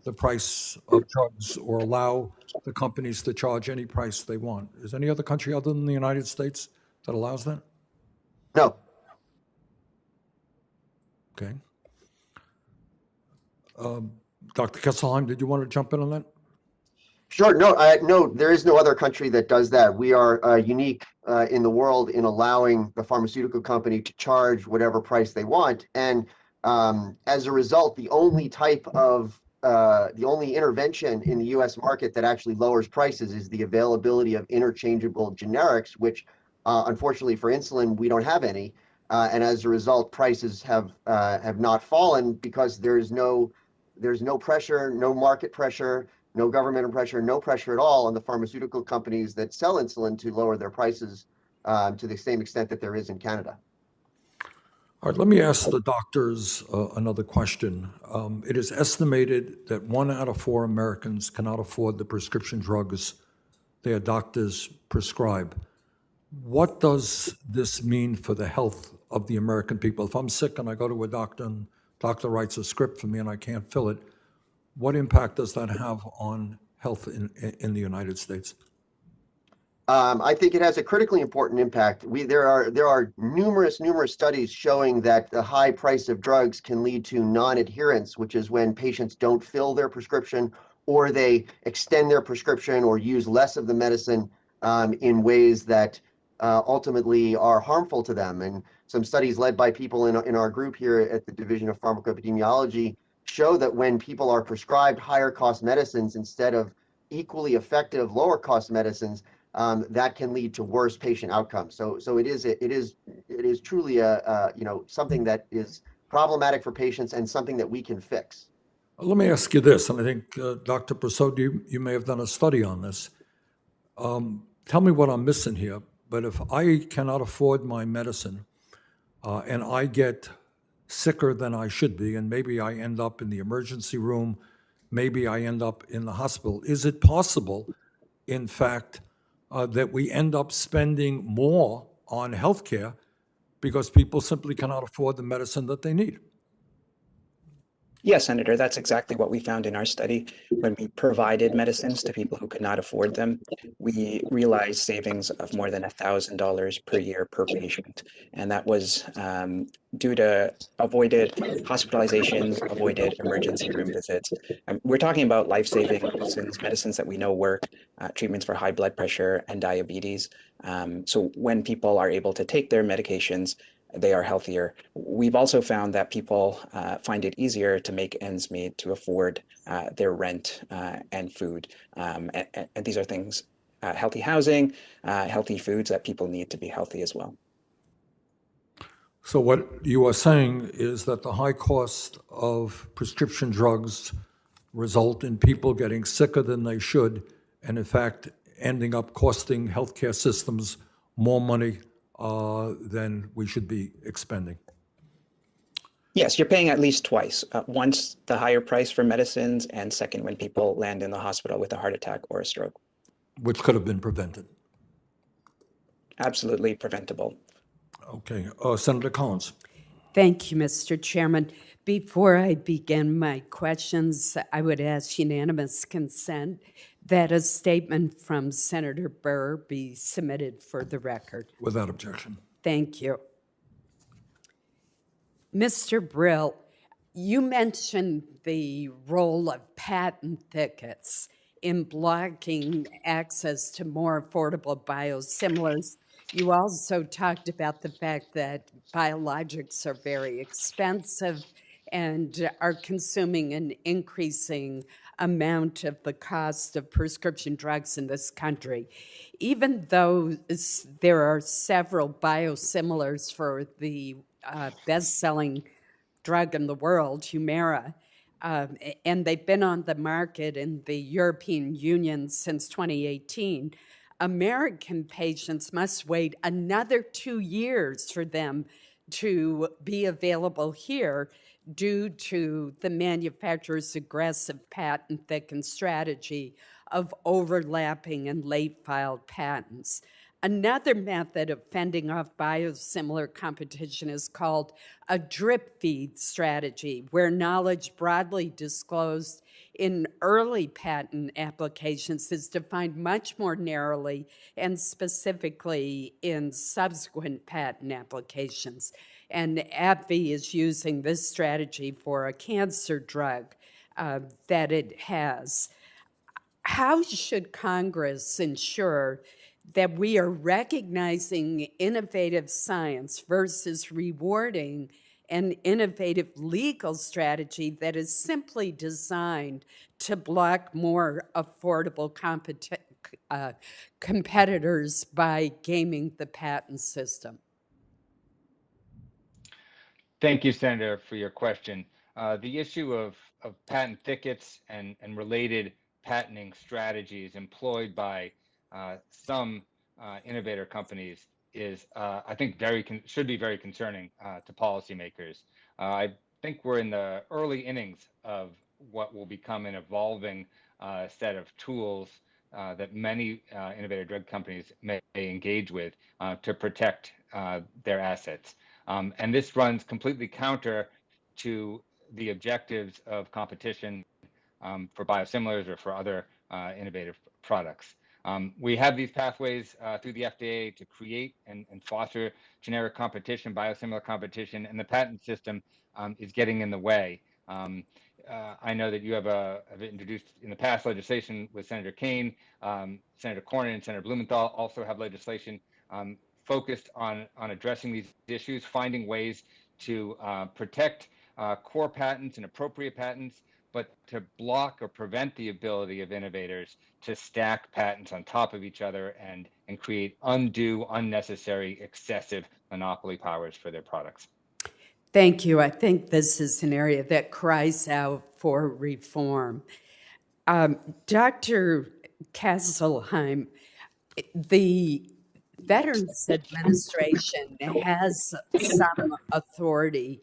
the price of drugs or allow the companies to charge any price they want? Is any other country other than the United States that allows that? No. Okay. Dr. Kesselheim, did you want to jump in on that? Sure. No, there is no other country that does that. We are unique in the world in allowing the pharmaceutical company to charge whatever price they want. And as a result, the only intervention in the U.S. market that actually lowers prices is the availability of interchangeable generics, which unfortunately for insulin, we don't have any. And as a result, prices have not fallen because there's no pressure, no market pressure, no government pressure, no pressure at all on the pharmaceutical companies that sell insulin to lower their prices to the same extent that there is in Canada. All right, let me ask the doctors another question. It is estimated that 1 out of 4 Americans cannot afford the prescription drugs their doctors prescribe. What does this mean for the health of the American people? If I'm sick and I go to a doctor and the doctor writes a script for me and I can't fill it, what impact does that have on health in the United States? I think it has a critically important impact. There are numerous studies showing that the high price of drugs can lead to non-adherence, which is when patients don't fill their prescription or they extend their prescription or use less of the medicine in ways that ultimately are harmful to them. And some studies led by people in our group here at the Division of Pharmacoepidemiology show that when people are prescribed higher cost medicines instead of equally effective lower cost medicines, that can lead to worse patient outcomes. So it is truly something that is problematic for patients and something that we can fix. Let me ask you this, and I think, Dr. Persaud, you may have done a study on this. Tell me what I'm missing here, but if I cannot afford my medicine and I get sicker than I should be, and maybe I end up in the emergency room, maybe I end up in the hospital, is it possible, in fact, that we end up spending more on healthcare because people simply cannot afford the medicine that they need? Yes, Senator, that's exactly what we found in our study. When we provided medicines to people who could not afford them, we realized savings of more than $1,000 per year per patient. And that was due to avoided hospitalizations, avoided emergency room visits. We're talking about life-saving medicines that we know work, treatments for high blood pressure and diabetes. So when people are able to take their medications, they are healthier. We've also found that people find it easier to make ends meet to afford their rent and food. And these are things, healthy housing, healthy foods that people need to be healthy as well. So what you are saying is that the high cost of prescription drugs result in people getting sicker than they should, and in fact, ending up costing healthcare systems more money than we should be expending. Yes, you're paying at least twice. Once the higher price for medicines, and second when people land in the hospital with a heart attack or a stroke. Which could have been prevented. Absolutely preventable. Okay, Senator Collins. Thank you, Mr. Chairman. Before I begin my questions, I would ask unanimous consent that a statement from Senator Burr be submitted for the record. Without objection. Thank you. Mr. Brill, you mentioned the role of patent thickets in blocking access to more affordable biosimilars. You also talked about the fact that biologics are very expensive and are consuming an increasing amount of the cost of prescription drugs in this country. Even though there are several biosimilars for the best-selling drug in the world, Humira, and they've been on the market in the European Union since 2018, American patients must wait another 2 years for them to be available here due to the manufacturer's aggressive patent thickened strategy of overlapping and late filed patents. Another method of fending off biosimilar competition is called a drip feed strategy, where knowledge broadly disclosed in early patent applications is defined much more narrowly and specifically in subsequent patent applications. And AbbVie is using this strategy for a cancer drug that it has. How should Congress ensure that we are recognizing innovative science versus rewarding an innovative legal strategy that is simply designed to block more affordable competitors by gaming the patent system? Thank you, Senator, for your question. The issue of patent thickets and related patenting strategies employed by some innovator companies is, I think, should be very concerning to policymakers. I think we're in the early innings of what will become an evolving set of tools that many innovator drug companies may engage with to protect their assets. And this runs completely counter to the objectives of competition for biosimilars or for other innovative products. We have these pathways through the FDA to create and foster generic competition, biosimilar competition, and the patent system is getting in the way. I know that you have introduced in the past legislation with Senator Kaine, Senator Cornyn, and Senator Blumenthal also have legislation focused on addressing these issues, finding ways to protect core patents and appropriate patents, but to block or prevent the ability of innovators to stack patents on top of each other and create undue, unnecessary, excessive monopoly powers for their products. Thank you. I think this is an area that cries out for reform. Dr. Kesselheim, the Veterans Administration has some authority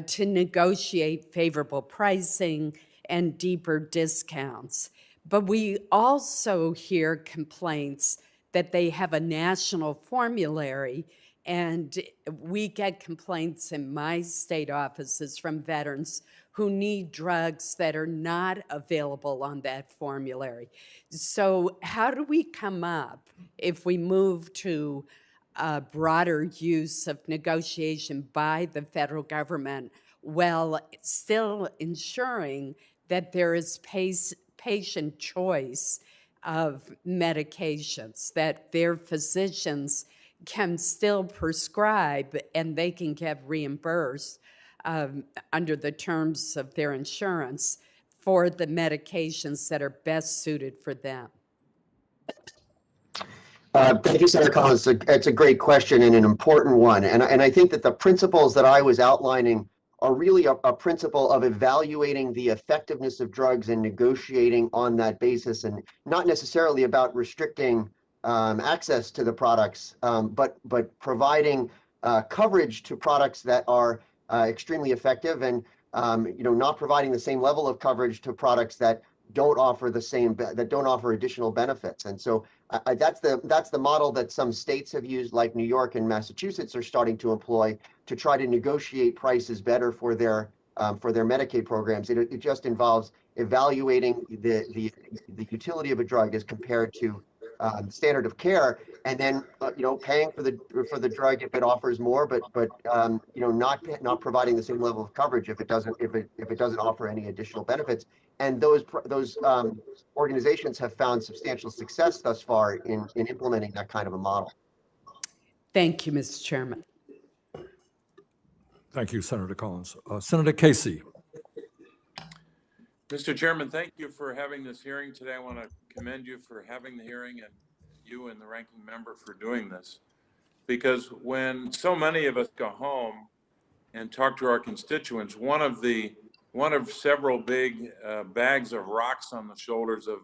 to negotiate favorable pricing and deeper discounts. But we also hear complaints that they have a national formulary, and we get complaints in my state offices from veterans who need drugs that are not available on that formulary. So how do we come up, if we move to a broader use of negotiation by the federal government, while still ensuring that there is patient choice of medications, that their physicians can still prescribe and they can get reimbursed under the terms of their insurance for the medications that are best suited for them? Thank you, Senator Collins. It's a great question and an important one. And I think that the principles that I was outlining are really a principle of evaluating the effectiveness of drugs and negotiating on that basis, and not necessarily about restricting access to the products, but providing coverage to products that are extremely effective, and not providing the same level of coverage to products that don't offer additional benefits. And so that's the model that some states have used, like New York and Massachusetts are starting to employ to try to negotiate prices better for their Medicaid programs. It just involves evaluating the utility of a drug as compared to standard of care, and then paying for the drug if it offers more, but not providing the same level of coverage if it doesn't offer any additional benefits. And those organizations have found substantial success thus far in implementing that kind of a model. Thank you, Mr. Chairman. Thank you, Senator Collins. Senator Casey. Mr. Chairman, thank you for having this hearing today. I want to commend you for having the hearing, and you and the ranking member for doing this. Because when so many of us go home and talk to our constituents, one of several big bags of rocks on the shoulders of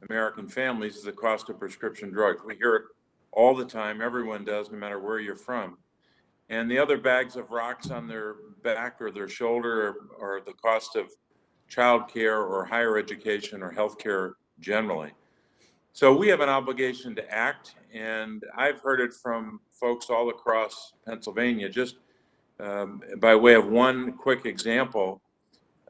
American families is the cost of prescription drugs. We hear it all the time. Everyone does, no matter where you're from. And the other bags of rocks on their back or their shoulder are the cost of child care or higher education or healthcare generally. So we have an obligation to act, and I've heard it from folks all across Pennsylvania. Just by way of one quick example,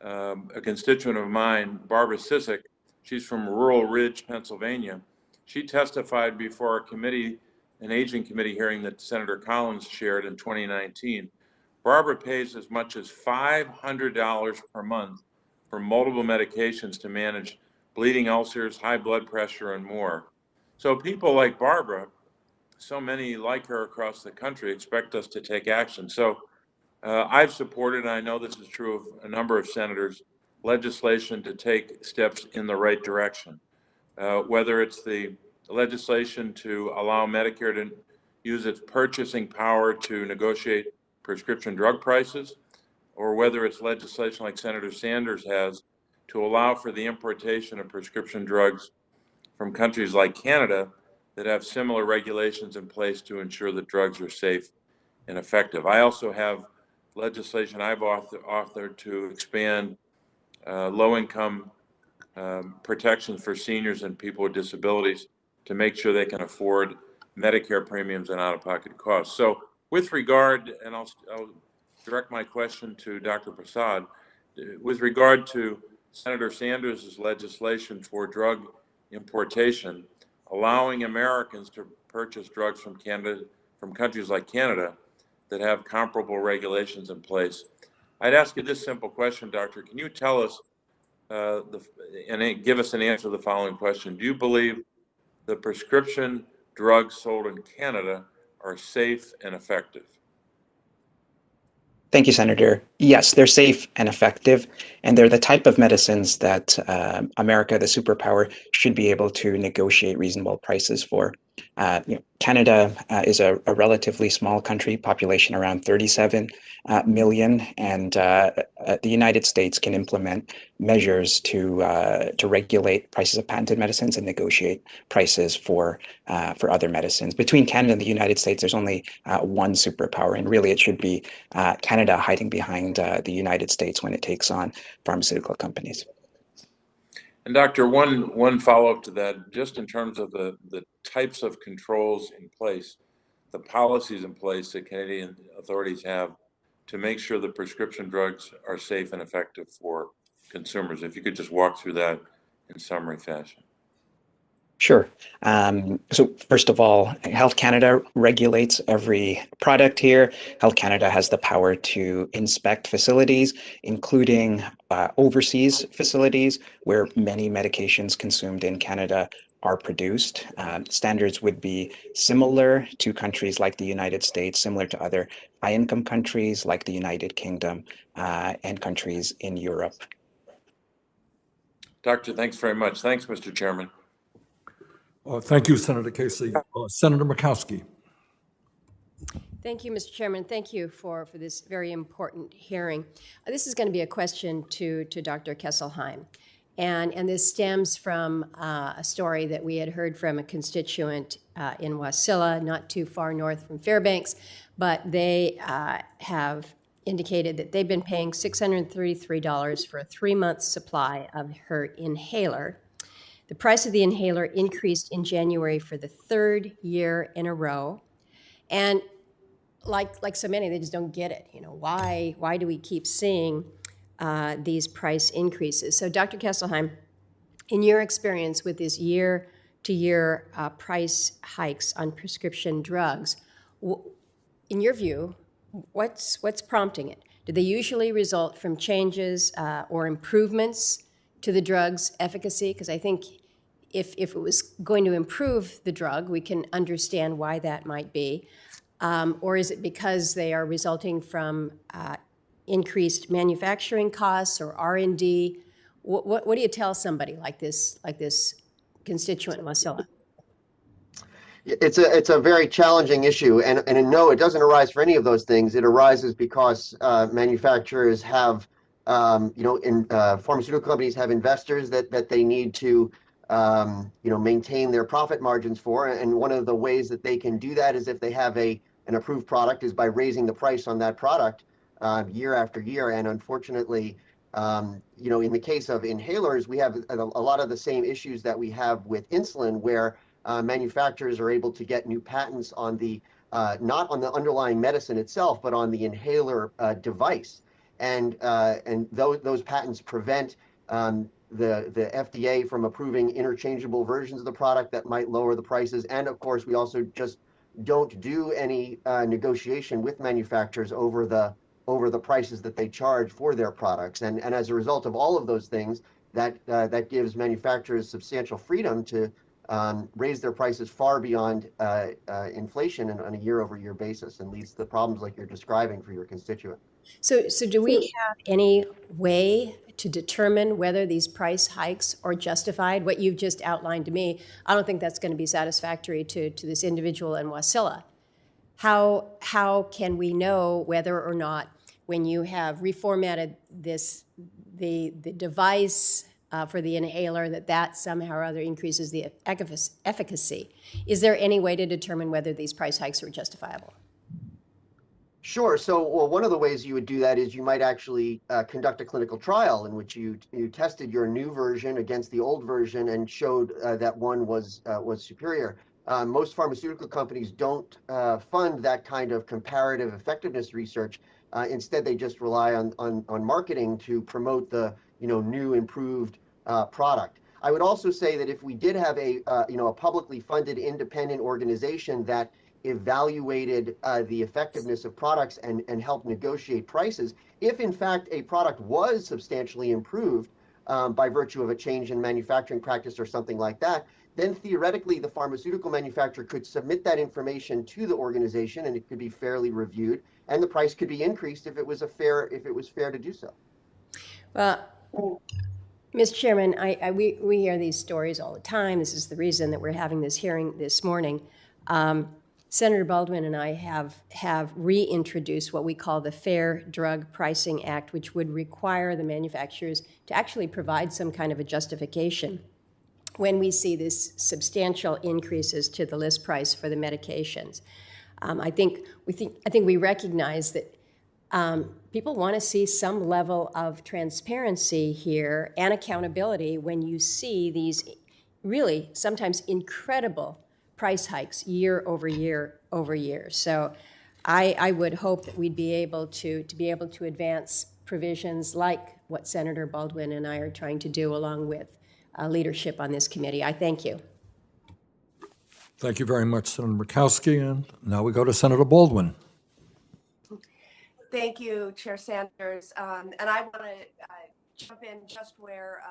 a constituent of mine, Barbara Sissick, she's from Rural Ridge, Pennsylvania. She testified before a committee, an aging committee hearing that Senator Collins chaired in 2019. Barbara pays as much as $500 per month for multiple medications to manage bleeding ulcers, high blood pressure, and more. So people like Barbara, so many like her across the country, expect us to take action. So I've supported, and I know this is true of a number of senators, legislation to take steps in the right direction. Whether it's the legislation to allow Medicare to use its purchasing power to negotiate prescription drug prices, or whether it's legislation like Senator Sanders has to allow for the importation of prescription drugs from countries like Canada that have similar regulations in place to ensure that drugs are safe and effective. I also have legislation I've authored to expand low-income protections for seniors and people with disabilities to make sure they can afford Medicare premiums and out-of-pocket costs. So with regard, and I'll direct my question to Dr. Persaud, with regard to Senator Sanders' legislation for drug importation, allowing Americans to purchase drugs from Canada, from countries like Canada that have comparable regulations in place. I'd ask you this simple question, Doctor. Can you tell us and give us an answer to the following question? Do you believe the prescription drugs sold in Canada are safe and effective? Thank you, Senator. Yes, they're safe and effective, and they're the type of medicines that America, the superpower, should be able to negotiate reasonable prices for. Canada is a relatively small country, population around 37 million, and the United States can implement measures to regulate prices of patented medicines and negotiate prices for other medicines. Between Canada and the United States, there's only one superpower, and really it should be Canada hiding behind the United States when it takes on pharmaceutical companies. And Doctor, one follow-up to that, just in terms of the types of controls in place, the policies in place that Canadian authorities have to make sure that prescription drugs are safe and effective for consumers. If you could just walk through that in summary fashion. Sure. So first of all, Health Canada regulates every product here. Health Canada has the power to inspect facilities, including overseas facilities where many medications consumed in Canada are produced. Standards would be similar to countries like the United States, similar to other high-income countries like the United Kingdom and countries in Europe. Doctor, thanks very much. Thanks, Mr. Chairman. Thank you, Senator Casey. Senator Murkowski. Thank you, Mr. Chairman. Thank you for this very important hearing. This is going to be a question to Dr. Kesselheim. And this stems from a story that we had heard from a constituent in Wasilla, not too far north from Fairbanks, but they have indicated that they've been paying $633 for a 3-month supply of her inhaler. The price of the inhaler increased in January for the 3rd year in a row. And like so many, they just don't get it. Why do we keep seeing these price increases? So Dr. Kesselheim, in your experience with these year-to-year price hikes on prescription drugs, in your view, what's prompting it? Do they usually result from changes or improvements to the drug's efficacy? Because I think if it was going to improve the drug, we can understand why that might be. Or is it because they are resulting from increased manufacturing costs or R&D? What do you tell somebody like this constituent in Wasilla? It's a very challenging issue, and no, it doesn't arise for any of those things. It arises because manufacturers have pharmaceutical companies have investors that they need to, maintain their profit margins for. And one of the ways that they can do that is if they have an approved product is by raising the price on that product year after year. And unfortunately, in the case of inhalers, we have a lot of the same issues that we have with insulin, where manufacturers are able to get new patents on the not on the underlying medicine itself, but on the inhaler device. And those patents prevent the FDA from approving interchangeable versions of the product that might lower the prices. And of course, we also just don't do any negotiation with manufacturers over the prices that they charge for their products. And as a result of all of those things, that gives manufacturers substantial freedom to raise their prices far beyond inflation on a year-over-year basis, and leads to the problems like you're describing for your constituent. So do we have any way to determine whether these price hikes are justified? What you've just outlined to me, I don't think that's going to be satisfactory to this individual in Wasilla. How can we know whether or not, when you have reformatted the device for the inhaler, that somehow or other increases the efficacy? Is there any way to determine whether these price hikes are justifiable? Sure. So, one of the ways you would do that is you might actually conduct a clinical trial in which you tested your new version against the old version and showed that one was superior. Most pharmaceutical companies don't fund that kind of comparative effectiveness research. Instead, they just rely on marketing to promote the new improved product. I would also say that if we did have a publicly funded independent organization that evaluated the effectiveness of products and helped negotiate prices, if in fact a product was substantially improved by virtue of a change in manufacturing practice or something like that, then theoretically the pharmaceutical manufacturer could submit that information to the organization and it could be fairly reviewed and the price could be increased if it was fair to do so. Well, Mr. Chairman, we hear these stories all the time. This is the reason that we're having this hearing this morning. Senator Baldwin and I have reintroduced what we call the Fair Drug Pricing Act, which would require the manufacturers to actually provide some kind of a justification when we see these substantial increases to the list price for the medications. I think we recognize that people want to see some level of transparency here and accountability when you see these really sometimes incredible price hikes year over year over year. So I would hope that we'd be able to advance provisions like what Senator Baldwin and I are trying to do along with leadership on this committee. I thank you. Thank you very much, Senator Murkowski. And now we go to Senator Baldwin. Thank you, Chair Sanders. And I want to jump in just where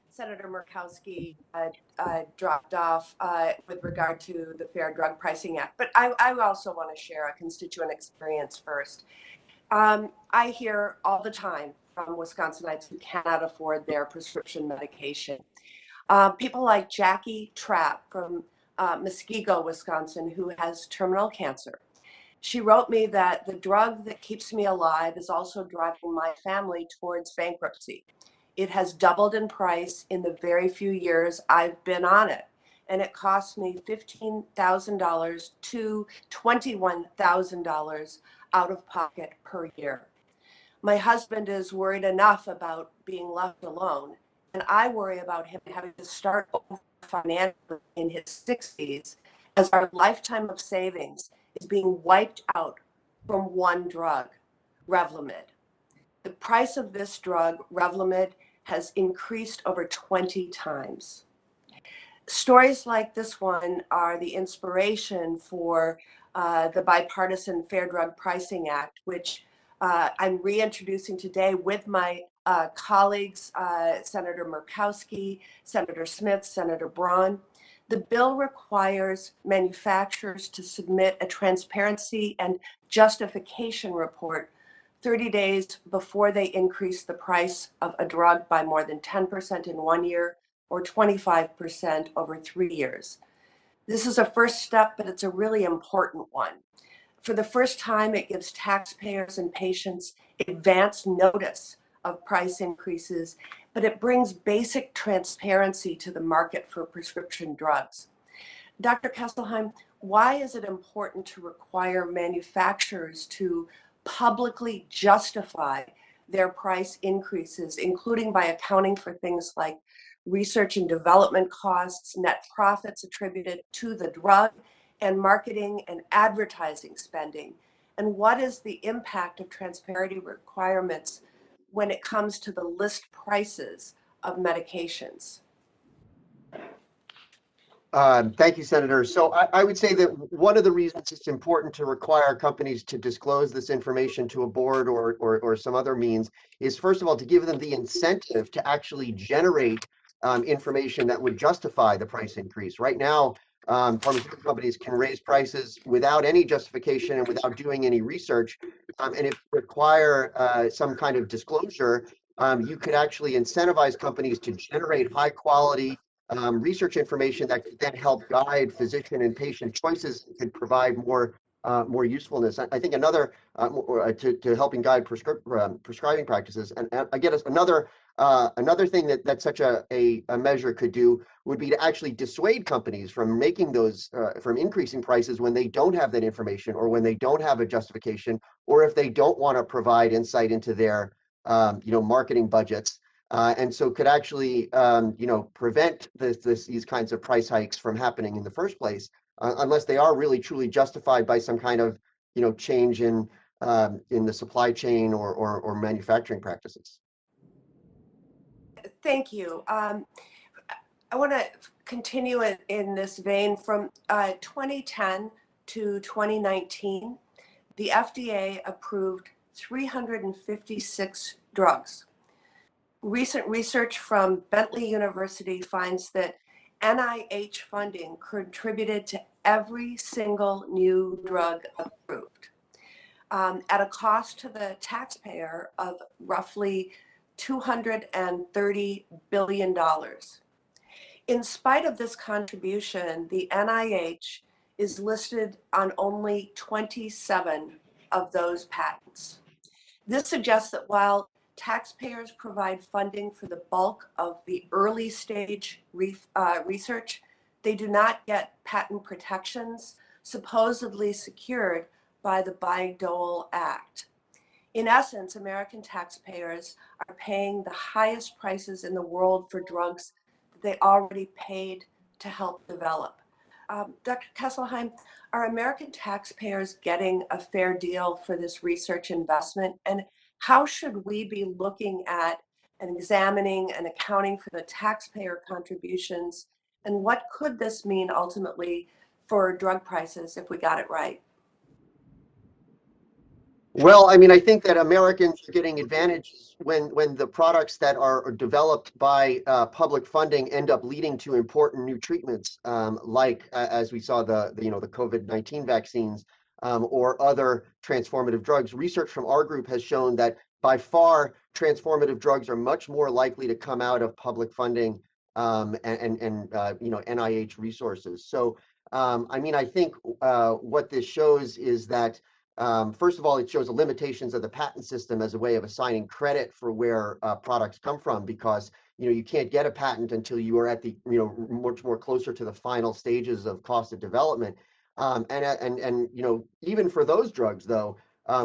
Senator Murkowski dropped off with regard to the Fair Drug Pricing Act. But I also want to share a constituent experience first. I hear all the time from Wisconsinites who cannot afford their prescription medication. People like Jackie Trapp from Muskego, Wisconsin, who has terminal cancer. She wrote me that the drug that keeps me alive is also driving my family towards bankruptcy. It has doubled in price in the very few years I've been on it, and it costs me $15,000 to $21,000 out of pocket per year. My husband is worried enough about being left alone, and I worry about him having to start over financially in his 60s as our lifetime of savings is being wiped out from one drug, Revlimid. The price of this drug, Revlimid, has increased over 20 times. Stories like this one are the inspiration for the bipartisan Fair Drug Pricing Act, which I'm reintroducing today with my colleagues, Senator Murkowski, Senator Smith, Senator Braun. The bill requires manufacturers to submit a transparency and justification report 30 days before they increase the price of a drug by more than 10% in 1 year or 25% over 3 years. This is a first step, but it's a really important one. For the first time, it gives taxpayers and patients advance notice of price increases, but it brings basic transparency to the market for prescription drugs. Dr. Kesselheim, why is it important to require manufacturers to publicly justify their price increases, including by accounting for things like research and development costs, net profits attributed to the drug, and marketing and advertising spending? And what is the impact of transparency requirements when it comes to the list prices of medications? Thank you, Senator. So I would say that one of the reasons it's important to require companies to disclose this information to a board or some other means is, first of all, to give them the incentive to actually generate information that would justify the price increase. Right now, pharmaceutical companies can raise prices without any justification and without doing any research. And if you require some kind of disclosure, you could actually incentivize companies to generate high quality research information that could then help guide physician and patient choices, could provide more usefulness. I think another to helping guide prescribing practices. And I guess another thing that such a measure could do would be to actually dissuade companies from making those from increasing prices when they don't have that information, or when they don't have a justification, or if they don't want to provide insight into their marketing budgets. And so could actually, prevent these kinds of price hikes from happening in the first place, unless they are really truly justified by some kind of, change in the supply chain or manufacturing practices. Thank you. I want to continue in this vein. From 2010 to 2019, the FDA approved 356 drugs. Recent research from Bentley University finds that NIH funding contributed to every single new drug approved, at a cost to the taxpayer of roughly $230 billion. In spite of this contribution, the NIH is listed on only 27 of those patents. This suggests that while taxpayers provide funding for the bulk of the early stage research, they do not get patent protections supposedly secured by the Bayh-Dole Act. In essence, American taxpayers are paying the highest prices in the world for drugs that they already paid to help develop. Dr. Kesselheim, are American taxpayers getting a fair deal for this research investment? And how should we be looking at and examining and accounting for the taxpayer contributions? And what could this mean ultimately for drug prices if we got it right? Well, I mean, I think that Americans are getting advantages when the products that are developed by public funding end up leading to important new treatments, like as we saw the COVID-19 vaccines or other transformative drugs. Research from our group has shown that by far transformative drugs are much more likely to come out of public funding and NIH resources. So I mean, I think what this shows is that first of all, it shows the limitations of the patent system as a way of assigning credit for where products come from, because you can't get a patent until you are at the much more closer to the final stages of cost of development. And even for those drugs, though,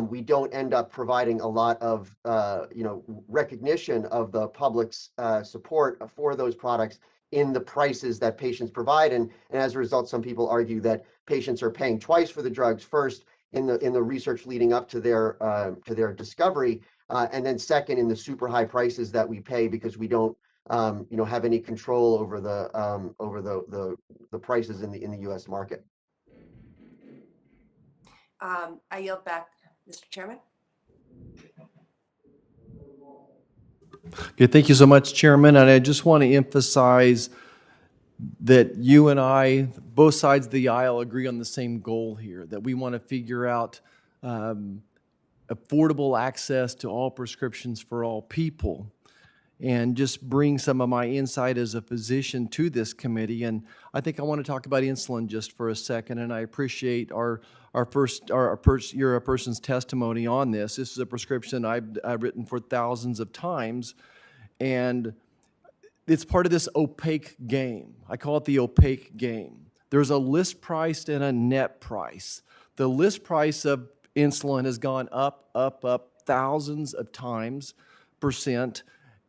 we don't end up providing a lot of recognition of the public's support for those products in the prices that patients provide, and as a result, some people argue that patients are paying twice for the drugs, first in the research leading up to their discovery, and then second in the super high prices that we pay because we don't have any control over the prices in the U.S. market. I yield back, Mr. Chairman. Okay, thank you so much, Chairman. And I just want to emphasize that you and I, both sides of the aisle, agree on the same goal here, that we want to figure out affordable access to all prescriptions for all people, and just bring some of my insight as a physician to this committee. And I think I want to talk about insulin just for a second, and I appreciate your person's testimony on this. This is a prescription I've written for thousands of times, and it's part of this opaque game. I call it the opaque game. There's a list price and a net price. The list price of insulin has gone up thousands of times %.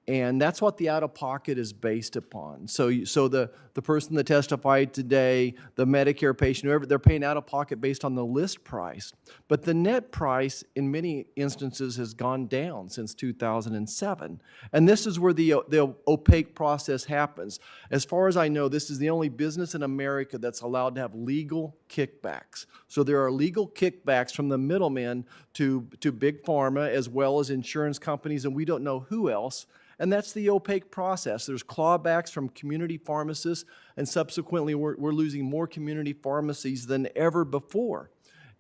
And that's what the out-of-pocket is based upon. So the person that testified today, the Medicare patient, whoever, they're paying out-of-pocket based on the list price. But the net price, in many instances, has gone down since 2007. And this is where the opaque process happens. As far as I know, this is the only business in America that's allowed to have legal kickbacks. So there are legal kickbacks from the middlemen to big pharma, as well as insurance companies, and we don't know who else. And that's the opaque process. There's clawbacks from community pharmacists, and subsequently we're losing more community pharmacies than ever before.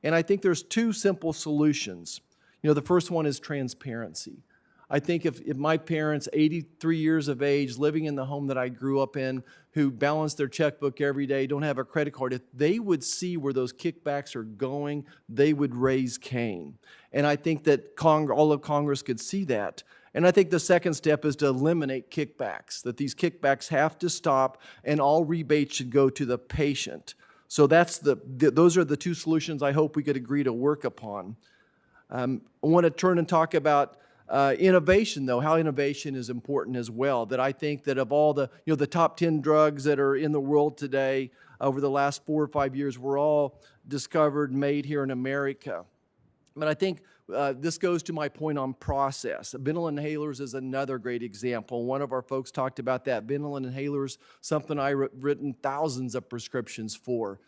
And I think there's two simple solutions. The first one is transparency. I think if my parents, 83 years of age, living in the home that I grew up in, who balance their checkbook every day, don't have a credit card, if they would see where those kickbacks are going, they would raise Cain. And I think that all of Congress could see that. And I think the second step is to eliminate kickbacks, that these kickbacks have to stop and all rebates should go to the patient. So those are the two solutions I hope we could agree to work upon. I want to turn and talk about innovation, though, how innovation is important as well. That I think that of all the top 10 drugs that are in the world today over the last 4 or 5 years were all discovered, made here in America. But I think this goes to my point on process. Benadryl inhalers is another great example. One of our folks talked about that. Benadryl inhalers, something I've written thousands of prescriptions for.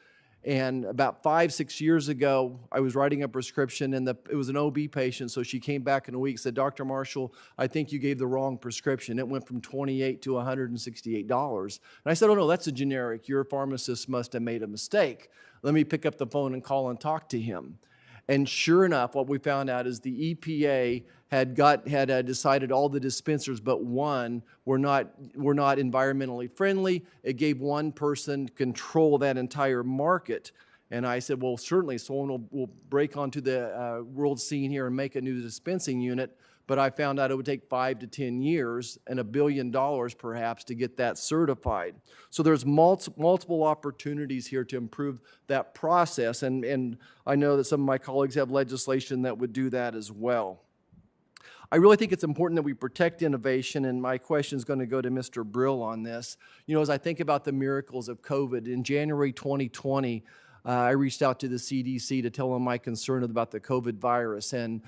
And about 5-6 years ago, I was writing a prescription, and it was an OB patient, so she came back in a week and said, Dr. Marshall, I think you gave the wrong prescription. It went from $28 to $168. And I said, oh, no, that's a generic. Your pharmacist must have made a mistake. Let me pick up the phone and call and talk to him. And sure enough, what we found out is the EPA had decided all the dispensers but one were not environmentally friendly. It gave one person control of that entire market. And I said, well, certainly someone will break onto the world scene here and make a new dispensing unit. But I found out it would take 5 to 10 years and $1 billion perhaps to get that certified. So there's multiple opportunities here to improve that process. And I know that some of my colleagues have legislation that would do that as well. I really think it's important that we protect innovation, and my question is going to go to Mr. Brill on this. You know, as I think about the miracles of COVID, in January 2020, I reached out to the CDC to tell them my concern about the COVID virus, and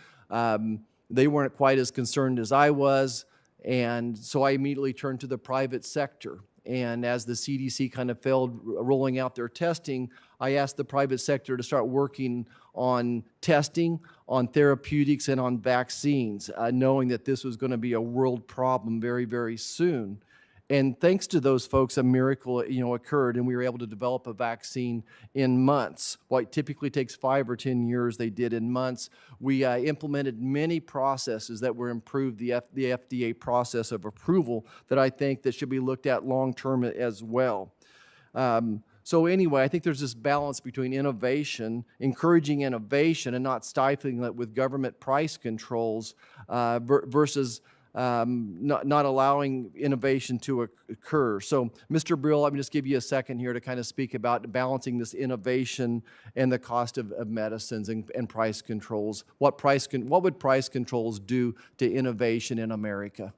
they weren't quite as concerned as I was, and so I immediately turned to the private sector. And as the CDC kind of failed rolling out their testing, I asked the private sector to start working on testing, on therapeutics, and on vaccines, knowing that this was going to be a world problem very, very soon. And thanks to those folks, a miracle, occurred, and we were able to develop a vaccine in months. What typically takes 5 or 10 years, they did in months. We implemented many processes that were improved, the FDA process of approval, that I think that should be looked at long-term as well. So anyway, I think there's this balance between innovation, encouraging innovation, and not stifling it with government price controls versus not allowing innovation to occur. So, Mr. Brill, let me just give you a second here to kind of speak about balancing this innovation and the cost of medicines and price controls. What would price controls do to innovation in America?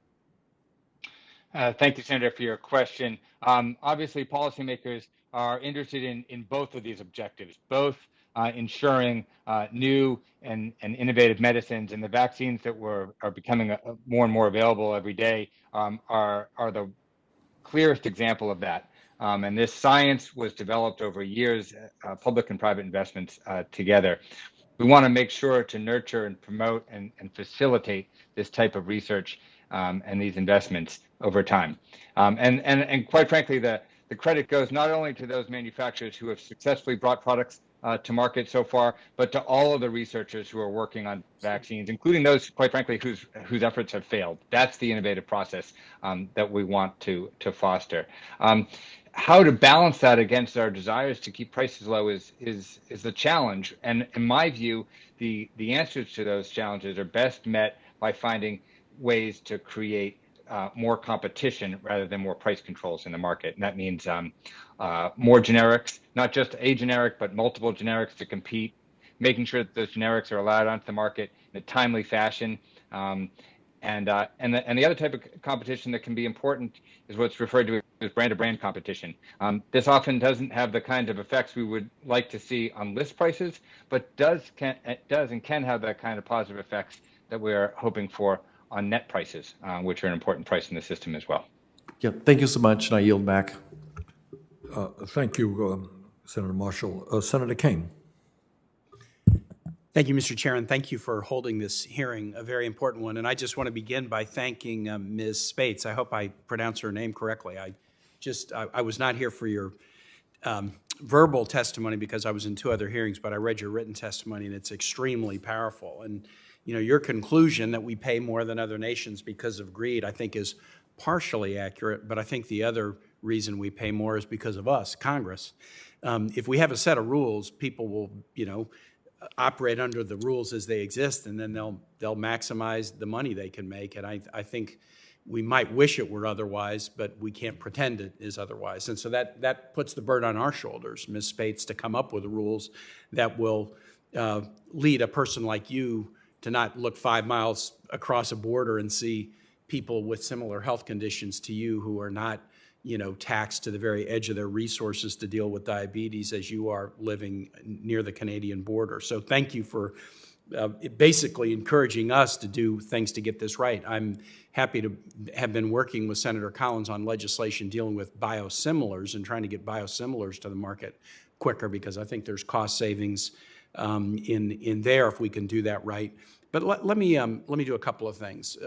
Thank you, Senator, for your question. Obviously, policymakers are interested in both of these objectives, both ensuring new and innovative medicines, and the vaccines that are becoming more and more available every day are the clearest example of that. And this science was developed over years, public and private investments together. We want to make sure to nurture and promote and facilitate this type of research and these investments over time. And quite frankly, the credit goes not only to those manufacturers who have successfully brought products to market so far, but to all of the researchers who are working on vaccines, including those, quite frankly, whose efforts have failed. That's the innovative process that we want to foster. How to balance that against our desires to keep prices low is the challenge. And in my view, the answers to those challenges are best met by finding ways to create more competition rather than more price controls in the market. And that means more generics, not just a generic, but multiple generics to compete, making sure that those generics are allowed onto the market in a timely fashion. And the other type of competition that can be important is what's referred to as brand-to-brand competition. This often doesn't have the kinds of effects we would like to see on list prices, but can have the kind of positive effects that we're hoping for on net prices, which are an important price in the system as well. Yeah, thank you so much, and I yield back. Thank you, Senator Marshall. Senator Kane. Thank you, Mr. Chair, and thank you for holding this hearing, a very important one. And I just want to begin by thanking Ms. Spates. I hope I pronounce her name correctly. I was not here for your verbal testimony because I was in 2 other hearings, but I read your written testimony, and it's extremely powerful. And your conclusion that we pay more than other nations because of greed, I think, is partially accurate, but I think the other reason we pay more is because of us, Congress. If we have a set of rules, people will, operate under the rules as they exist, and then they'll maximize the money they can make. And I think we might wish it were otherwise, but we can't pretend it is otherwise. And so that puts the burden on our shoulders, Ms. Spates, to come up with the rules that will lead a person like you to not look 5 miles across a border and see people with similar health conditions to you who are not, taxed to the very edge of their resources to deal with diabetes as you are living near the Canadian border. So thank you for basically encouraging us to do things to get this right. I'm happy to have been working with Senator Collins on legislation dealing with biosimilars and trying to get biosimilars to the market quicker, because I think there's cost savings in there if we can do that right. But let me do a couple of things.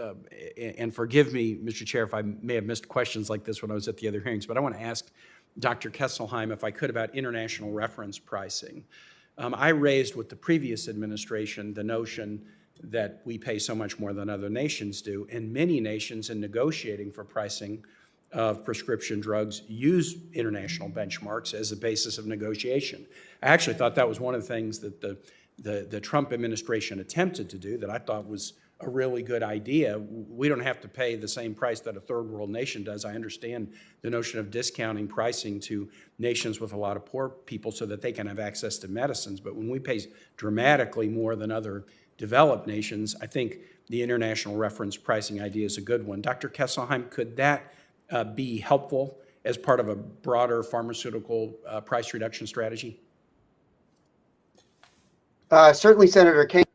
And forgive me, Mr. Chair, if I may have missed questions like this when I was at the other hearings, but I want to ask Dr. Kesselheim, if I could, about international reference pricing. I raised with the previous administration the notion that we pay so much more than other nations do, and many nations in negotiating for pricing of prescription drugs use international benchmarks as a basis of negotiation. I actually thought that was one of the things that the Trump administration attempted to do that I thought was a really good idea. We don't have to pay the same price that a third world nation does. I understand the notion of discounting pricing to nations with a lot of poor people so that they can have access to medicines. But when we pay dramatically more than other developed nations, I think the international reference pricing idea is a good one. Dr. Kesselheim, could that be helpful as part of a broader pharmaceutical price reduction strategy? Certainly, Senator Kane.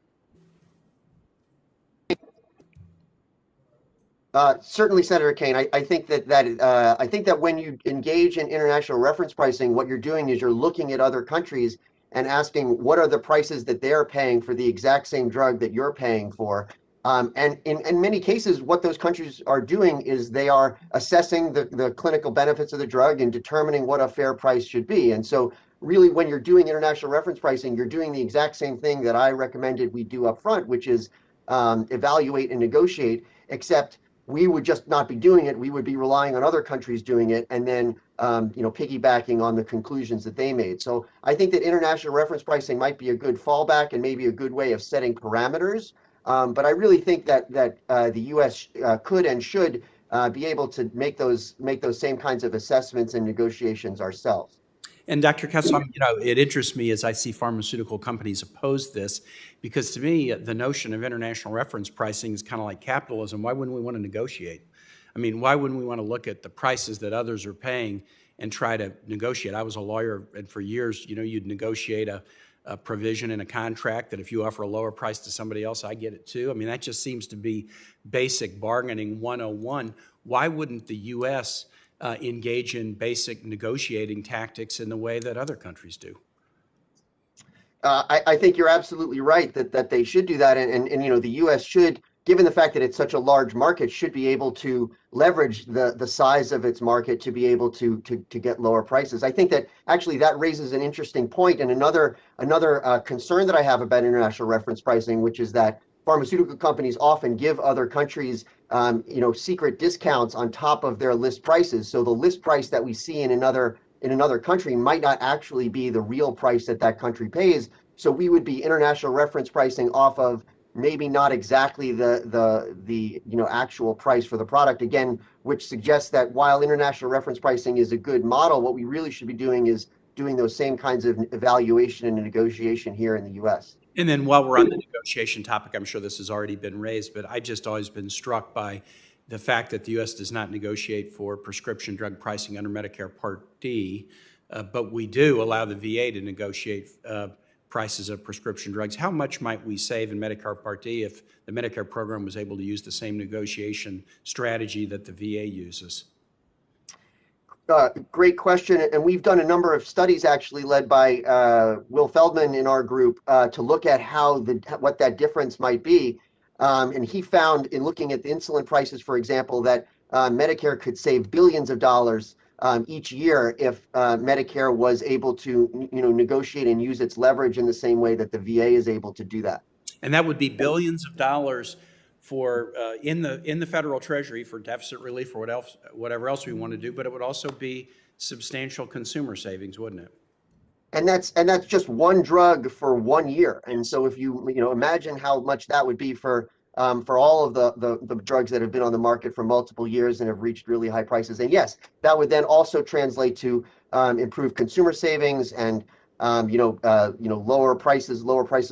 Certainly, Senator Kane. I think that when you engage in international reference pricing, what you're doing is you're looking at other countries and asking what are the prices that they're paying for the exact same drug that you're paying for. And in many cases, what those countries are doing is they are assessing the clinical benefits of the drug and determining what a fair price should be. And so really, when you're doing international reference pricing, you're doing the exact same thing that I recommended we do up front, which is evaluate and negotiate, except we would just not be doing it. We would be relying on other countries doing it and then piggybacking on the conclusions that they made. So I think that international reference pricing might be a good fallback and maybe a good way of setting parameters. But I really think that the U.S. Could and should be able to make those same kinds of assessments and negotiations ourselves. And Dr. Kesselheim, it interests me as I see pharmaceutical companies oppose this, because to me, the notion of international reference pricing is kind of like capitalism. Why wouldn't we want to negotiate? I mean, why wouldn't we want to look at the prices that others are paying and try to negotiate? I was a lawyer, and for years, you'd negotiate a provision in a contract that if you offer a lower price to somebody else, I get it too. I mean, that just seems to be basic bargaining 101. Why wouldn't the U.S. Engage in basic negotiating tactics in the way that other countries do? I think you're absolutely right that they should do that, and the U.S. should, given the fact that it's such a large market, should be able to leverage the size of its market to be able to get lower prices. I think that actually that raises an interesting point, and another concern that I have about international reference pricing, which is that pharmaceutical companies often give other countries secret discounts on top of their list prices. So the list price that we see in another country might not actually be the real price that country pays. So we would be international reference pricing off of maybe not exactly the actual price for the product, again, which suggests that while international reference pricing is a good model, what we really should be doing is doing those same kinds of evaluation and negotiation here in the U.S. And then while we're on the negotiation topic, I'm sure this has already been raised, but I've just always been struck by the fact that the U.S. does not negotiate for prescription drug pricing under Medicare Part D, but we do allow the VA to negotiate prices of prescription drugs. How much might we save in Medicare Part D if the Medicare program was able to use the same negotiation strategy that the VA uses? Great question, and we've done a number of studies actually led by Will Feldman in our group to look at what that difference might be. And he found, in looking at the insulin prices, for example, that Medicare could save billions of dollars each year if Medicare was able to negotiate and use its leverage in the same way that the VA is able to do that. And that would be billions of dollars for in the federal treasury for deficit relief or whatever else we want to do, but it would also be substantial consumer savings, wouldn't it? And that's just one drug for 1 year. And so if you imagine how much that would be for all of the drugs that have been on the market for multiple years and have reached really high prices. And yes, that would then also translate to improved consumer savings and lower prices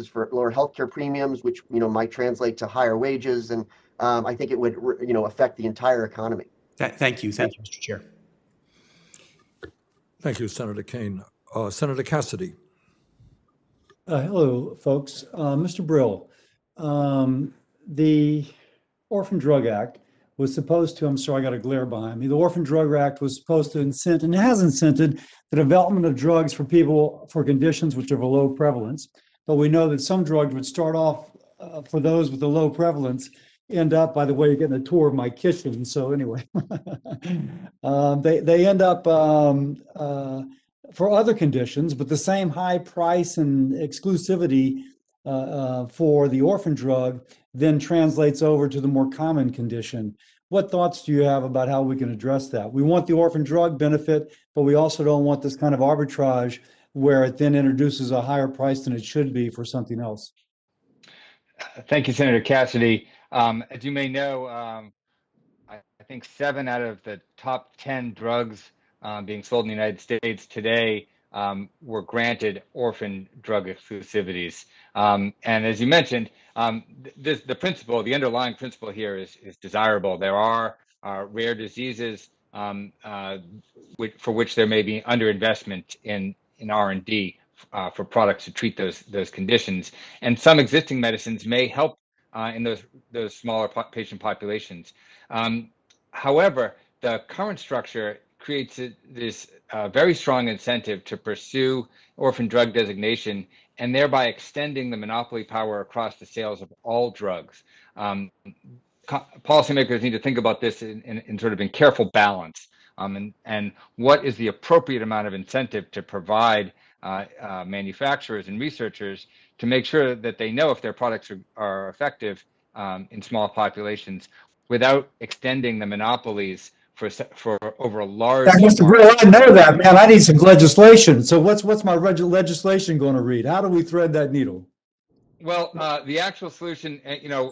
for lower healthcare premiums, which might translate to higher wages, and I think it would affect the entire economy. Thank you, Mr. Chair. Thank you, Senator Kane. Senator Cassidy. Hello, folks. Mr. Brill, the Orphan Drug Act was supposed to, I'm sorry, I got a glare behind me. The Orphan Drug Act was supposed to incent and has incented the development of drugs for people for conditions which are of a low prevalence. But we know that some drugs would start off for those with a low prevalence, end up, by the way, you're getting a tour of my kitchen. So anyway, they end up for other conditions, but the same high price and exclusivity for the orphan drug then translates over to the more common condition. What thoughts do you have about how we can address that? We want the orphan drug benefit, but we also don't want this kind of arbitrage where it then introduces a higher price than it should be for something else. Thank you, Senator Cassidy. As you may know, I think 7 out of the top 10 drugs being sold in the United States today were granted orphan drug exclusivities. And as you mentioned, the underlying principle here is desirable. There are rare diseases for which there may be underinvestment in R&D for products to treat those conditions. And some existing medicines may help in those smaller patient populations. However, the current structure creates this very strong incentive to pursue orphan drug designation and thereby extending the monopoly power across the sales of all drugs. Policymakers need to think about this in sort of in careful balance, and what is the appropriate amount of incentive to provide manufacturers and researchers to make sure that they know if their products are effective in small populations without extending the monopolies for over a large. Mr. Brill, I know that, man. I need some legislation. So what's my legislation going to read? How do we thread that needle? Well, the actual solution,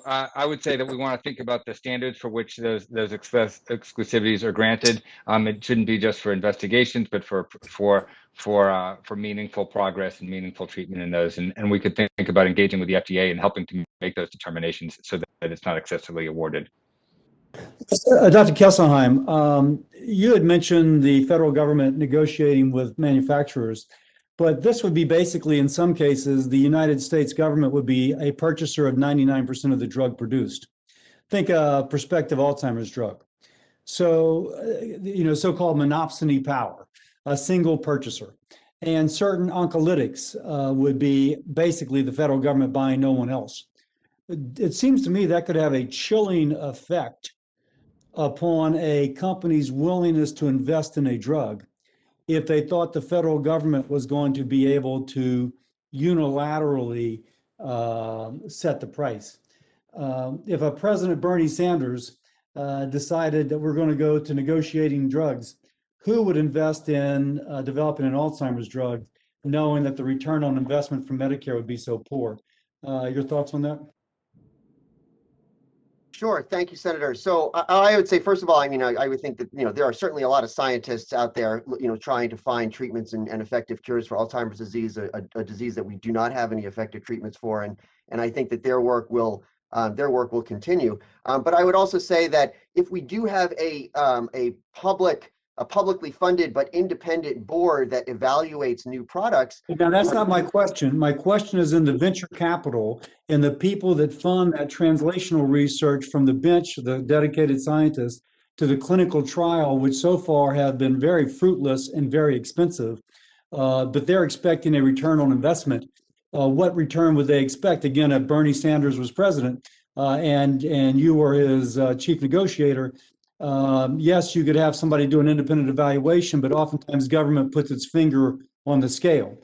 I would say that we want to think about the standards for which those exclusivities are granted. It shouldn't be just for investigations, but for meaningful progress and meaningful treatment in those. And we could think about engaging with the FDA and helping to make those determinations so that it's not excessively awarded. Dr. Kesselheim, you had mentioned the federal government negotiating with manufacturers, but this would be basically, in some cases, the United States government would be a purchaser of 99% of the drug produced. Think a prospective Alzheimer's drug. So, so-called monopsony power, a single purchaser. And certain oncolytics would be basically the federal government buying no one else. It seems to me that could have a chilling effect upon a company's willingness to invest in a drug if they thought the federal government was going to be able to unilaterally set the price. If a President Bernie Sanders decided that we're going to go to negotiating drugs, who would invest in developing an Alzheimer's drug knowing that the return on investment from Medicare would be so poor? Your thoughts on that? Sure. Thank you, Senator. So I would say, first of all, I would think that, there are certainly a lot of scientists out there, trying to find treatments and effective cures for Alzheimer's disease, a disease that we do not have any effective treatments for. And I think that their work will continue. But I would also say that if we do have a publicly funded but independent board that evaluates new products. Now, that's not my question. My question is in the venture capital and the people that fund that translational research from the bench, the dedicated scientists, to the clinical trial, which so far have been very fruitless and very expensive, but they're expecting a return on investment. What return would they expect? Again, if Bernie Sanders was president and you were his chief negotiator, yes, you could have somebody do an independent evaluation, but oftentimes government puts its finger on the scale.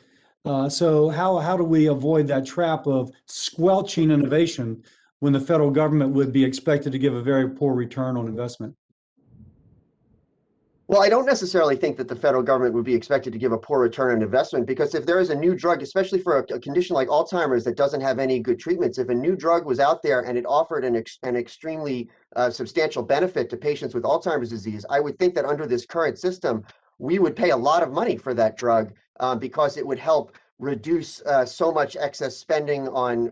So how do we avoid that trap of squelching innovation when the federal government would be expected to give a very poor return on investment? Well, I don't necessarily think that the federal government would be expected to give a poor return on investment, because if there is a new drug, especially for a condition like Alzheimer's that doesn't have any good treatments, if a new drug was out there and it offered an extremely substantial benefit to patients with Alzheimer's disease, I would think that under this current system, we would pay a lot of money for that drug because it would help reduce so much excess spending on,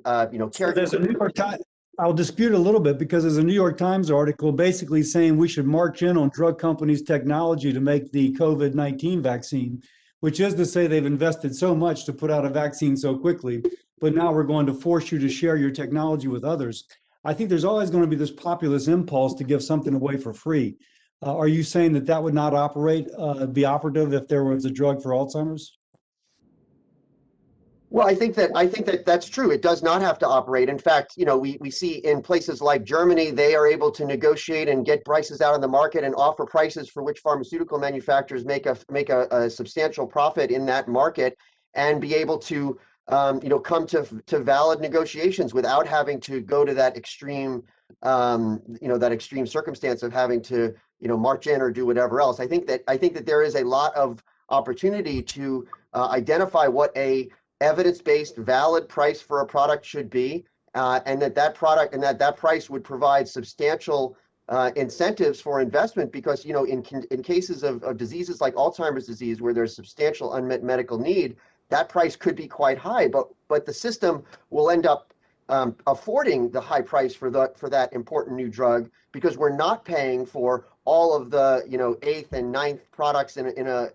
care. There's a New York Times. I'll dispute a little bit because there's a New York Times article basically saying we should march in on drug companies' technology to make the COVID-19 vaccine. which is to say they've invested so much to put out a vaccine so quickly, but now we're going to force you to share your technology with others. I think there's always going to be this populist impulse to give something away for free. Are you saying that that would not be operative if there was a drug for Alzheimer's? Well, I think that that's true. It does not have to operate. In fact, we see in places like Germany, they are able to negotiate and get prices out on the market and offer prices for which pharmaceutical manufacturers make a substantial profit in that market and be able to come to valid negotiations without having to go to that extreme circumstance of having to march in or do whatever else. I think that there is a lot of opportunity to identify what a evidence-based valid price for a product should be, and that price would provide substantial incentives for investment, because in cases of diseases like Alzheimer's disease, where there's substantial unmet medical need, that price could be quite high, but the system will end up affording the high price for that important new drug, because we're not paying for all of the eighth and ninth products in a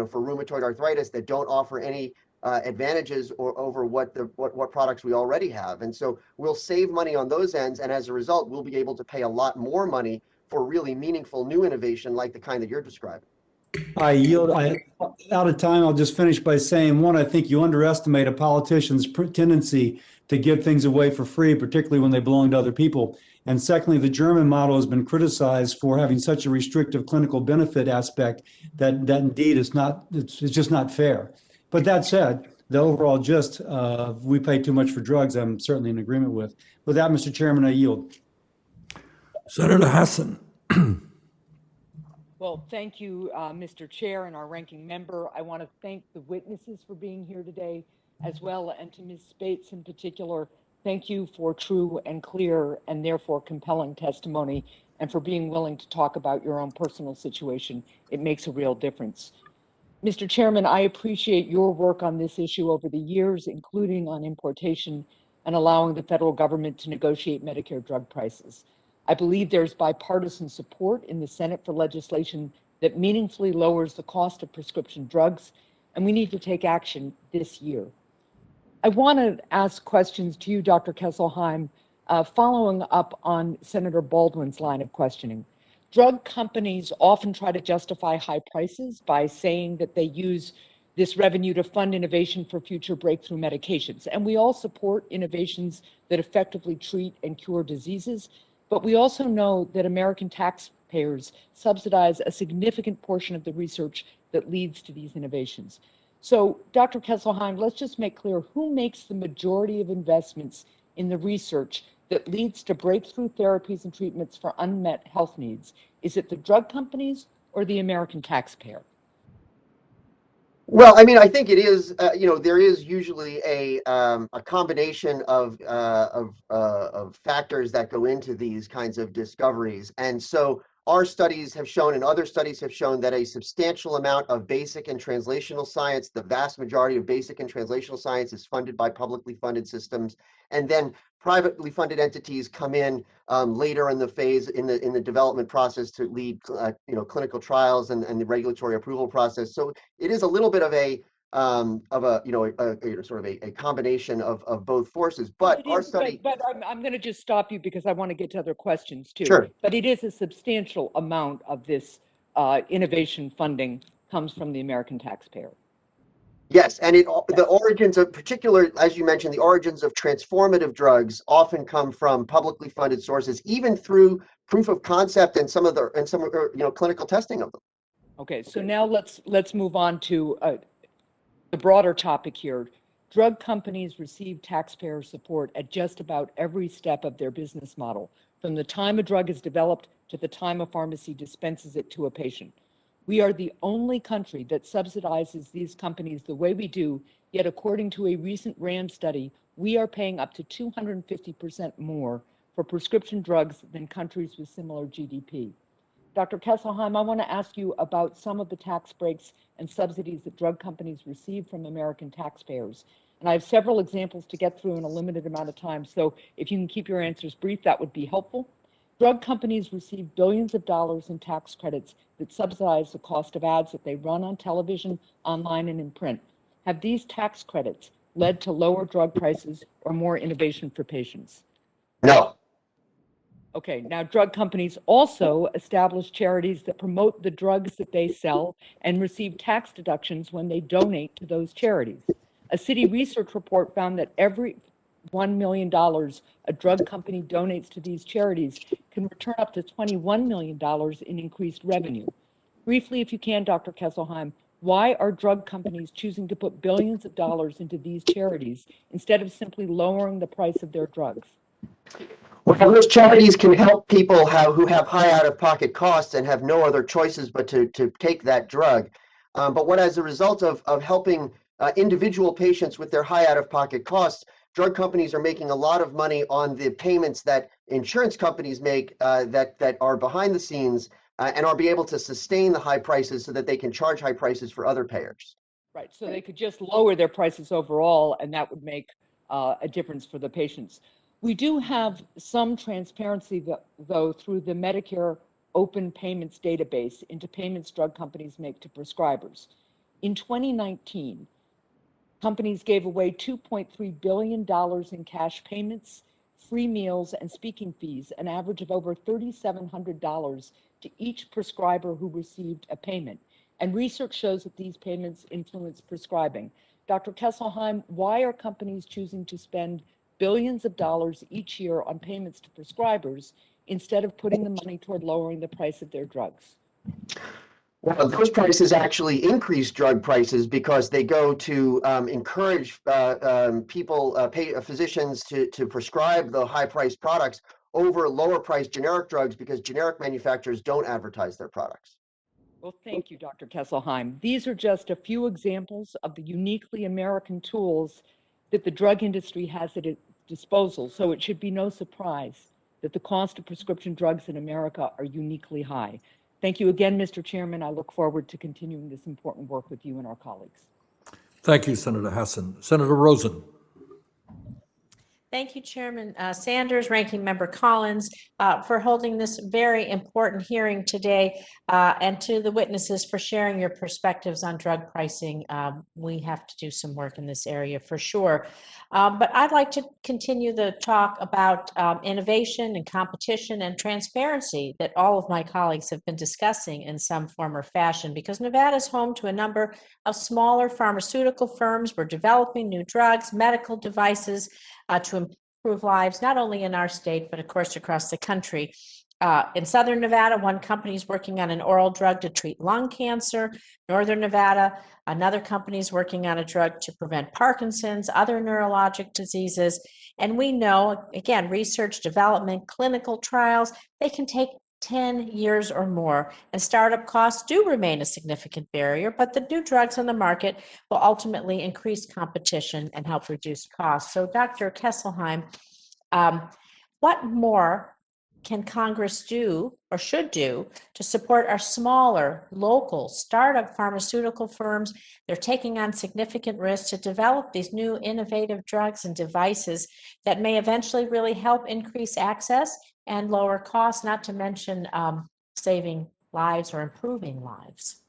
for rheumatoid arthritis that don't offer any advantages over what products we already have. And so we'll save money on those ends, and as a result, we'll be able to pay a lot more money for really meaningful new innovation like the kind that you're describing. I yield. Out of time, I'll just finish by saying, one, I think you underestimate a politician's tendency to give things away for free, particularly when they belong to other people. And secondly, the German model has been criticized for having such a restrictive clinical benefit aspect that indeed it's just not fair. But that said, the overall gist of we pay too much for drugs, I'm certainly in agreement with. With that, Mr. Chairman, I yield. Senator Hassan. Well, thank you, Mr. Chair and our ranking member. I want to thank the witnesses for being here today as well, and to Ms. Spates in particular, thank you for true and clear and therefore compelling testimony, and for being willing to talk about your own personal situation. It makes a real difference. Mr. Chairman, I appreciate your work on this issue over the years, including on importation and allowing the federal government to negotiate Medicare drug prices. I believe there's bipartisan support in the Senate for legislation that meaningfully lowers the cost of prescription drugs, and we need to take action this year. I want to ask questions to you, Dr. Kesselheim, following up on Senator Baldwin's line of questioning. Drug companies often try to justify high prices by saying that they use this revenue to fund innovation for future breakthrough medications. And we all support innovations that effectively treat and cure diseases, but we also know that American taxpayers subsidize a significant portion of the research that leads to these innovations. So, Dr. Kesselheim, let's just make clear who makes the majority of investments in the research that leads to breakthrough therapies and treatments for unmet health needs. Is it the drug companies or the American taxpayer? Well, I mean, I think it is. There is usually a combination of factors that go into these kinds of discoveries, and so our studies have shown, and other studies have shown, that a substantial amount of basic and translational science, the vast majority of basic and translational science, is funded by publicly funded systems, and then privately funded entities come in later in the phase in the development process to lead clinical trials and the regulatory approval process. So it is a little bit of a sort of a combination of both forces. But our study. But I'm going to just stop you because I want to get to other questions too. Sure. But it is a substantial amount of this innovation funding comes from the American taxpayer. Yes, and the origins of particular, as you mentioned, the origins of transformative drugs often come from publicly funded sources, even through proof of concept and some clinical testing of them. Okay, so now let's move on to the broader topic here. Drug companies receive taxpayer support at just about every step of their business model, from the time a drug is developed to the time a pharmacy dispenses it to a patient. We are the only country that subsidizes these companies the way we do, yet according to a recent RAND study, we are paying up to 250% more for prescription drugs than countries with similar GDP. Dr. Kesselheim, I want to ask you about some of the tax breaks and subsidies that drug companies receive from American taxpayers. And I have several examples to get through in a limited amount of time, so if you can keep your answers brief, that would be helpful. Drug companies receive billions of dollars in tax credits that subsidize the cost of ads that they run on television, online, and in print. Have these tax credits led to lower drug prices or more innovation for patients? No. Okay, now drug companies also establish charities that promote the drugs that they sell and receive tax deductions when they donate to those charities. A city research report found that every $1 million a drug company donates to these charities can return up to $21 million in increased revenue. Briefly, if you can, Dr. Kesselheim, why are drug companies choosing to put billions of dollars into these charities instead of simply lowering the price of their drugs? Well, those charities can help people who have high out-of-pocket costs and have no other choices but to take that drug. But what, as a result of helping individual patients with their high out-of-pocket costs, drug companies are making a lot of money on the payments that insurance companies make that are behind the scenes and are be able to sustain the high prices so that they can charge high prices for other payers. Right, so they could just lower their prices overall, and that would make a difference for the patients. We do have some transparency, though, through the Medicare Open Payments database into payments drug companies make to prescribers. In 2019, companies gave away $2.3 billion in cash payments, free meals, and speaking fees, an average of over $3,700 to each prescriber who received a payment. And research shows that these payments influence prescribing. Dr. Kesselheim, why are companies choosing to spend billions of dollars each year on payments to prescribers instead of putting the money toward lowering the price of their drugs? Well, those prices actually increase drug prices because they go to encourage physicians to prescribe the high-priced products over lower-priced generic drugs because generic manufacturers don't advertise their products. Well, thank you, Dr. Kesselheim. These are just a few examples of the uniquely American tools that the drug industry has at its disposal, so it should be no surprise that the cost of prescription drugs in America are uniquely high. Thank you again, Mr. Chairman. I look forward to continuing this important work with you and our colleagues. Thank you, Senator Hassan. Senator Rosen. Thank you, Chairman Sanders, Ranking Member Collins, for holding this very important hearing today, and to the witnesses for sharing your perspectives on drug pricing. We have to do some work in this area for sure. But I'd like to continue the talk about innovation and competition and transparency that all of my colleagues have been discussing in some form or fashion, because Nevada is home to a number of smaller pharmaceutical firms. We're developing new drugs, medical devices, to improve lives, not only in our state, but of course across the country. In Southern Nevada, one company is working on an oral drug to treat lung cancer. Northern Nevada, another company is working on a drug to prevent Parkinson's, other neurologic diseases. And we know, again, research, development, clinical trials, they can take 10 years or more, and startup costs do remain a significant barrier, but the new drugs on the market will ultimately increase competition and help reduce costs. So Dr. Kesselheim, what more can Congress do or should do to support our smaller, local, startup pharmaceutical firms? They're taking on significant risks to develop these new innovative drugs and devices that may eventually really help increase access and lower costs, not to mention saving lives or improving lives.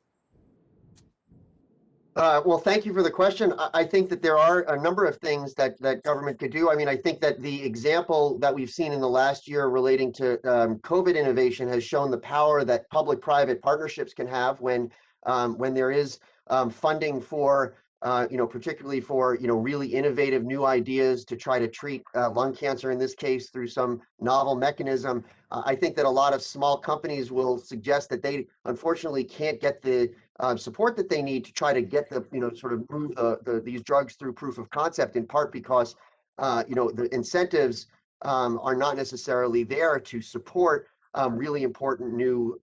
Well, thank you for the question. I think that there are a number of things that government could do. I mean, I think that the example that we've seen in the last year relating to COVID innovation has shown the power that public-private partnerships can have when there is funding for, particularly for, really innovative new ideas to try to treat lung cancer, in this case, through some novel mechanism. I think that a lot of small companies will suggest that they unfortunately can't get the support that they need to try to get the, sort of move these drugs through proof of concept, in part because, the incentives are not necessarily there to support really important new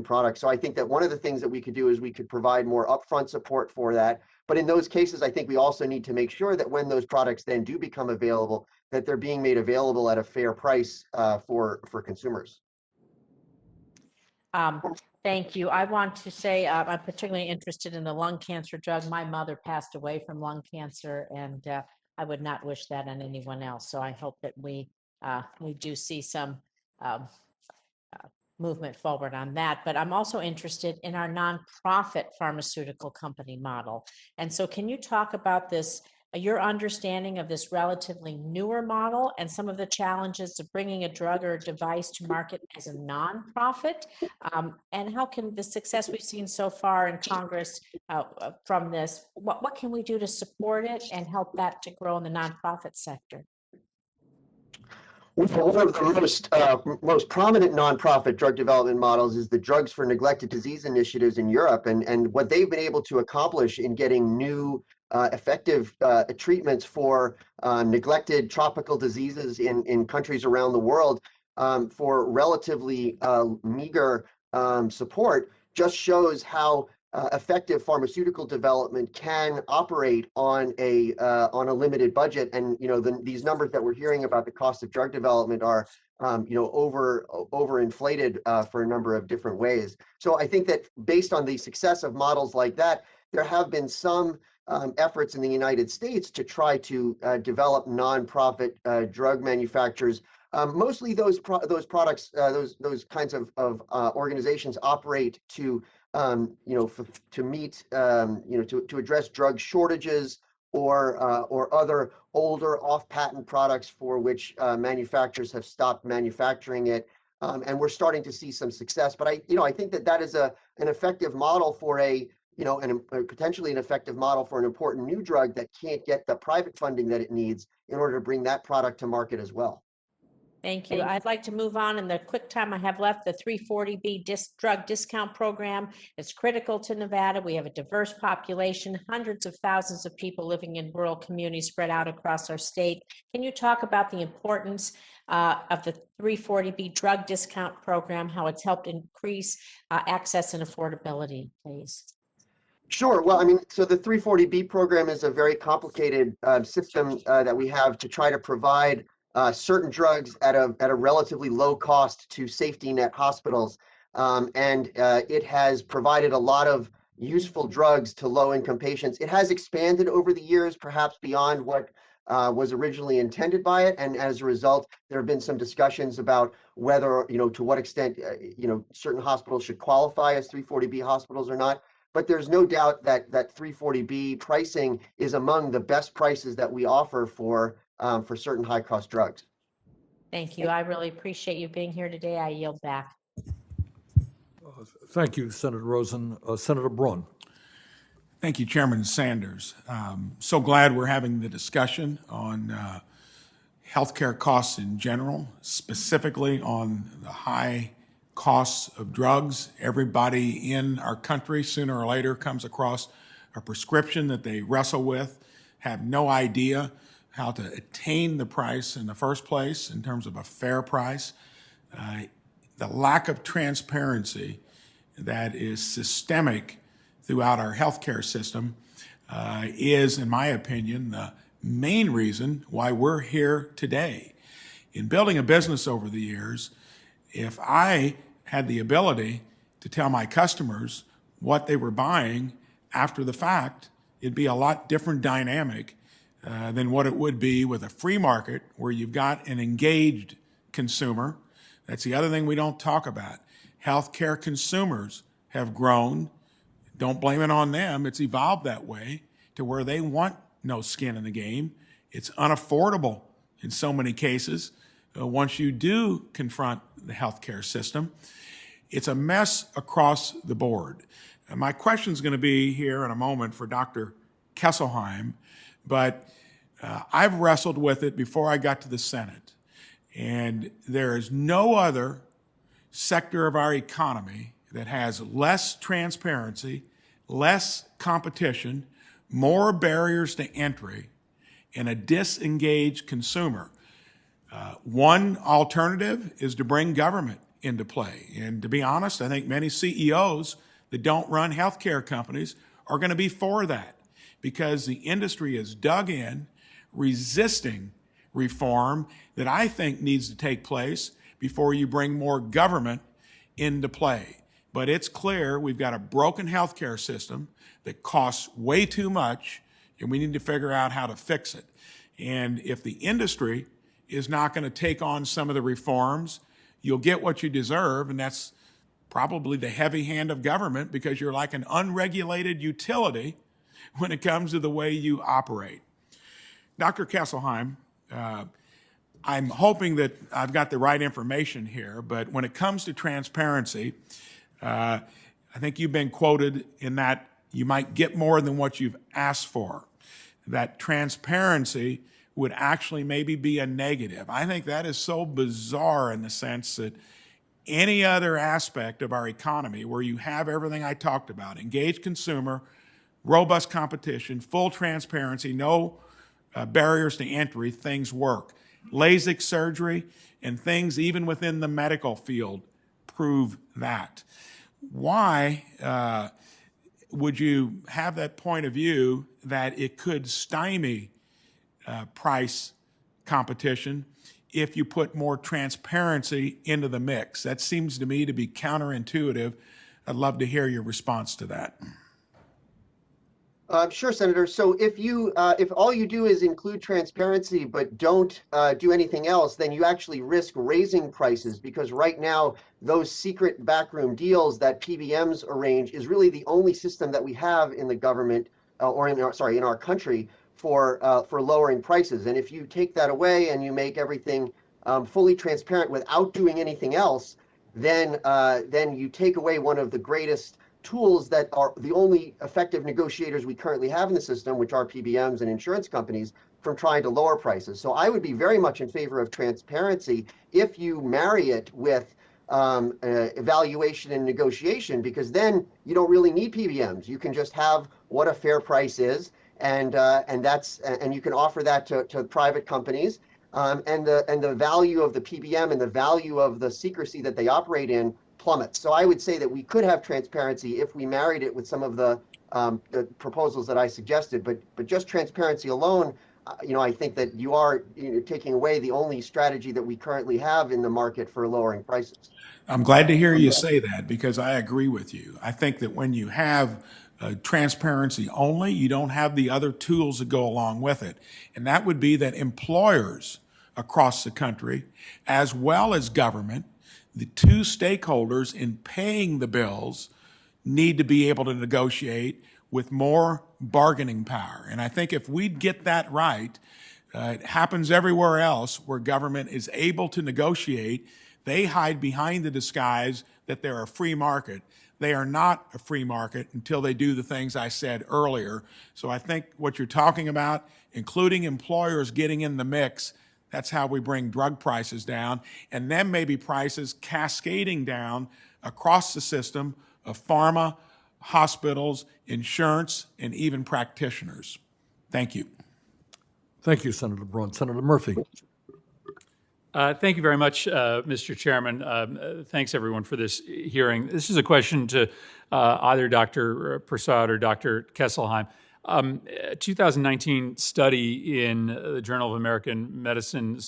products. So I think that one of the things that we could do is we could provide more upfront support for that. But in those cases, I think we also need to make sure that when those products then do become available, that they're being made available at a fair price for consumers. Thank you. I want to say I'm particularly interested in the lung cancer drug. My mother passed away from lung cancer, and I would not wish that on anyone else. So I hope that we do see some um, movement forward on that, but I'm also interested in our nonprofit pharmaceutical company model. And so can you talk about this, your understanding of this relatively newer model and some of the challenges of bringing a drug or a device to market as a nonprofit? And how can the success we've seen so far in Congress from this, what can we do to support it and help that to grow in the nonprofit sector? One of the most prominent nonprofit drug development models is the Drugs for Neglected Disease initiatives in Europe, and what they've been able to accomplish in getting new effective treatments for neglected tropical diseases in countries around the world for relatively meager support just shows how effective pharmaceutical development can operate on a limited budget. And these numbers that we're hearing about the cost of drug development are overinflated for a number of different ways. So I think that based on the success of models like that, there have been some efforts in the United States to try to develop nonprofit drug manufacturers. Mostly those products, those kinds of organizations operate to to meet, to address drug shortages or other older off-patent products for which manufacturers have stopped manufacturing it. And we're starting to see some success. But I think that is an effective model for potentially an effective model for an important new drug that can't get the private funding that it needs in order to bring that product to market as well. Thank you. I'd like to move on in the quick time I have left. The 340B drug discount program is critical to Nevada. We have a diverse population, hundreds of thousands of people living in rural communities spread out across our state. Can you talk about the importance of the 340B drug discount program, how it's helped increase access and affordability, please? Sure. Well, so the 340B program is a very complicated system that we have to try to provide certain drugs at a relatively low cost to safety net hospitals. And it has provided a lot of useful drugs to low-income patients. It has expanded over the years, perhaps beyond what was originally intended by it. And as a result, there have been some discussions about whether, to what extent, certain hospitals should qualify as 340B hospitals or not. But there's no doubt that 340B pricing is among the best prices that we offer for certain high-cost drugs. Thank you. I really appreciate you being here today. I yield back. Thank you, Senator Rosen. Senator Braun. Thank you, Chairman Sanders. So glad we're having the discussion on healthcare costs in general, specifically on the high costs of drugs. Everybody in our country sooner or later comes across a prescription that they wrestle with, have no idea how to attain the price in the first place in terms of a fair price. The lack of transparency that is systemic throughout our healthcare system is, in my opinion, the main reason why we're here today. In building a business over the years, if I had the ability to tell my customers what they were buying after the fact, it'd be a lot different dynamic than what it would be with a free market where you've got an engaged consumer. That's the other thing we don't talk about. Healthcare consumers have grown. Don't blame it on them. It's evolved that way to where they want no skin in the game. It's unaffordable in so many cases. Once you do confront the healthcare system, it's a mess across the board. And my question is going to be here in a moment for Dr. Kesselheim, but I've wrestled with it before I got to the Senate. And there is no other sector of our economy that has less transparency, less competition, more barriers to entry, and a disengaged consumer. One alternative is to bring government into play. And to be honest, I think many CEOs that don't run healthcare companies are going to be for that because the industry is dug in, resisting reform that I think needs to take place before you bring more government into play. But it's clear we've got a broken healthcare system that costs way too much, and we need to figure out how to fix it. And if the industry is not going to take on some of the reforms, you'll get what you deserve, and that's probably the heavy hand of government because you're like an unregulated utility when it comes to the way you operate. Dr. Kesselheim, I'm hoping that I've got the right information here, but when it comes to transparency, I think you've been quoted in that you might get more than what you've asked for. That transparency would actually maybe be a negative. I think that is so bizarre in the sense that any other aspect of our economy where you have everything I talked about, engaged consumer, robust competition, full transparency, no barriers to entry, things work. LASIK surgery and things even within the medical field prove that. Why would you have that point of view that it could stymie price competition if you put more transparency into the mix? That seems to me to be counterintuitive. I'd love to hear your response to that. Sure, Senator. So if all you do is include transparency but don't do anything else, then you actually risk raising prices, because right now those secret backroom deals that PBMs arrange is really the only system that we have in the government or in our country for lowering prices. And if you take that away and you make everything fully transparent without doing anything else, then you take away one of the greatest tools that are the only effective negotiators we currently have in the system, which are PBMs and insurance companies, from trying to lower prices. So I would be very much in favor of transparency if you marry it with evaluation and negotiation, because then you don't really need PBMs. You can just have what a fair price is, and you can offer that to private companies, and the value of the PBM and the value of the secrecy that they operate in plummets. So I would say that we could have transparency if we married it with some of the proposals that I suggested, but just transparency alone, I think that you are taking away the only strategy that we currently have in the market for lowering prices. I'm glad to hear you say that, because I agree with you. I think that when you have transparency only, you don't have the other tools that go along with it. And that would be that employers across the country, as well as government, the two stakeholders in paying the bills, need to be able to negotiate with more bargaining power. And I think if we get that right, it happens everywhere else where government is able to negotiate. They hide behind the disguise that they're a free market. They are not a free market until they do the things I said earlier. So I think what you're talking about, including employers getting in the mix, that's how we bring drug prices down, and then maybe prices cascading down across the system of pharma, hospitals, insurance, and even practitioners. Thank you. Thank you, Senator Braun. Senator Murphy. Thank you very much, Mr. Chairman. Thanks, everyone, for this hearing. This is a question to either Dr. Persaud or Dr. Kesselheim. A 2019 study in the Journal of American Medicine